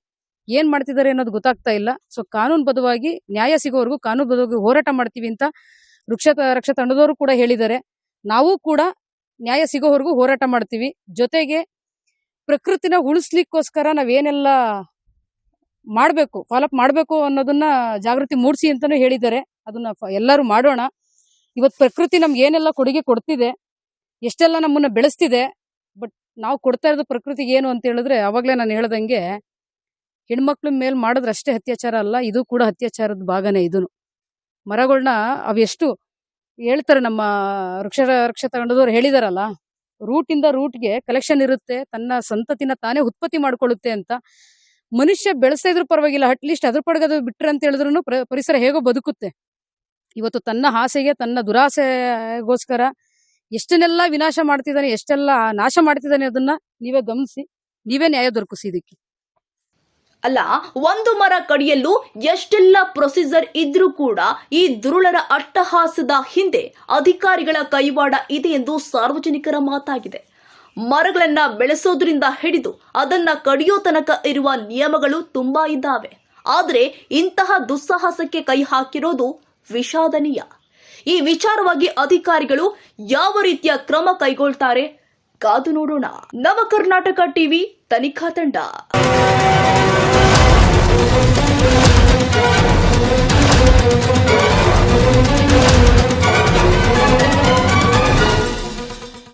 ಏನ್ ಮಾಡ್ತಿದ್ದಾರೆ ಅನ್ನೋದು ಗೊತ್ತಾಗ್ತಾ ಇಲ್ಲ. ಸೊ ಕಾನೂನುಬದ್ಧವಾಗಿ ನ್ಯಾಯ ಸಿಗೋವರೆಗೂ ಕಾನೂನುಬದ್ಧವಾಗಿ ಹೋರಾಟ ಮಾಡ್ತೀವಿ ಅಂತ ವೃಕ್ಷ ರಕ್ಷಾ ತಂಡದವರು ಕೂಡ ಹೇಳಿದ್ದಾರೆ. ನಾವು ಕೂಡ ನ್ಯಾಯ ಸಿಗೋವರೆಗೂ ಹೋರಾಟ ಮಾಡ್ತೀವಿ. ಜೊತೆಗೆ ಪ್ರಕೃತಿನ ಉಳಿಸ್ಲಿಕ್ಕೋಸ್ಕರ ನಾವೇನೆಲ್ಲ ಮಾಡಬೇಕು, ಫಾಲೋಅಪ್ ಮಾಡಬೇಕು ಅನ್ನೋದನ್ನ ಜಾಗೃತಿ ಮೂಡಿಸಿ ಅಂತಾನೂ ಹೇಳಿದ್ದಾರೆ. ಅದನ್ನ ಎಲ್ಲರೂ ಮಾಡೋಣ. ಇವತ್ತು ಪ್ರಕೃತಿ ನಮ್ಗೆ ಏನೆಲ್ಲ ಕೊಡುಗೆ ಕೊಡ್ತಿದೆ, ಎಷ್ಟೆಲ್ಲ ನಮ್ಮನ್ನ ಬೆಳೆಸ್ತಿದೆ. ಬಟ್ ನಾವು ಕೊಡ್ತಾ ಇರೋದು ಪ್ರಕೃತಿಗೆ ಏನು ಅಂತ ಹೇಳಿದ್ರೆ, ಅವಾಗಲೇ ನಾನು ಹೇಳ್ದಂಗೆ ಹೆಣ್ಮಕ್ಳ ಮೇಲೆ ಮಾಡಿದ್ರೆ ಅಷ್ಟೇ ಅತ್ಯಾಚಾರ ಅಲ್ಲ, ಇದು ಕೂಡ ಅತ್ಯಾಚಾರದ ಭಾಗನೇ. ಇದನ್ನು ಮರಗಳನ್ನ ಅವೆಷ್ಟು ಹೇಳ್ತಾರೆ, ನಮ್ಮ ವೃಕ್ಷ ರಕ್ಷಾ ತಂಡದವ್ರು ಹೇಳಿದಾರಲ್ಲ, ರೂಟಿಂದ ರೂಟ್ಗೆ ಕಲೆಕ್ಷನ್ ಇರುತ್ತೆ, ತನ್ನ ಸಂತತಿನ ತಾನೇ ಉತ್ಪತ್ತಿ ಮಾಡ್ಕೊಳ್ಳುತ್ತೆ ಅಂತ. ಮನುಷ್ಯ ಬೆಳೆಸ್ತಾ ಇದ್ರು ಪರವಾಗಿಲ್ಲ, ಅಟ್ಲೀಸ್ಟ್ ಅದ್ರ ಪಡಗದು ಬಿಟ್ರೆ ಅಂತ ಹೇಳಿದ್ರು ಪರಿಸರ ಹೇಗೋ ಬದುಕುತ್ತೆ. ಇವತ್ತು ತನ್ನ ಆಸೆಗೆ, ತನ್ನ ದುರಾಸೆಗೋಸ್ಕರ ಎಷ್ಟನ್ನೆಲ್ಲ ವಿನಾಶ ಮಾಡ್ತಿದ್ದಾನೆ, ಎಷ್ಟೆಲ್ಲ ನಾಶ ಮಾಡ್ತಿದ್ದಾನೆ, ಅದನ್ನ ನೀವೇ ಗಮನಿಸಿ, ನೀವೇ ನ್ಯಾಯ ದೊರಕಿಸಿ ಇದಕ್ಕೆ. ಅಲ್ಲ, ಒಂದು ಮರ ಕಡಿಯಲು ಎಷ್ಟೆಲ್ಲ ಪ್ರೊಸೀಜರ್ ಇದ್ರೂ ಕೂಡ ಈ ದುರುಳರ ಅಟ್ಟಹಾಸದ ಹಿಂದೆ ಅಧಿಕಾರಿಗಳ ಕೈವಾಡ ಇದೆ ಎಂದು ಸಾರ್ವಜನಿಕರ ಮಾತಾಗಿದೆ. ಮರಗಳನ್ನ ಬೆಳೆಸೋದ್ರಿಂದ ಹಿಡಿದು ಅದನ್ನ ಕಡಿಯೋ ತನಕ ಇರುವ ನಿಯಮಗಳು ತುಂಬಾ ಇದ್ದಾವೆ. ಆದರೆ ಇಂತಹ ದುಸ್ಸಾಹಸಕ್ಕೆ ಕೈ ಹಾಕಿರೋದು ವಿಷಾದನೀಯ. ಈ ವಿಚಾರವಾಗಿ ಅಧಿಕಾರಿಗಳು ಯಾವ ರೀತಿಯ ಕ್ರಮ ಕೈಗೊಳ್ತಾರೆ ಕಾದು ನೋಡೋಣ. ನವ ಕರ್ನಾಟಕ ಟಿವಿ ತನಿಖಾ ತಂಡ.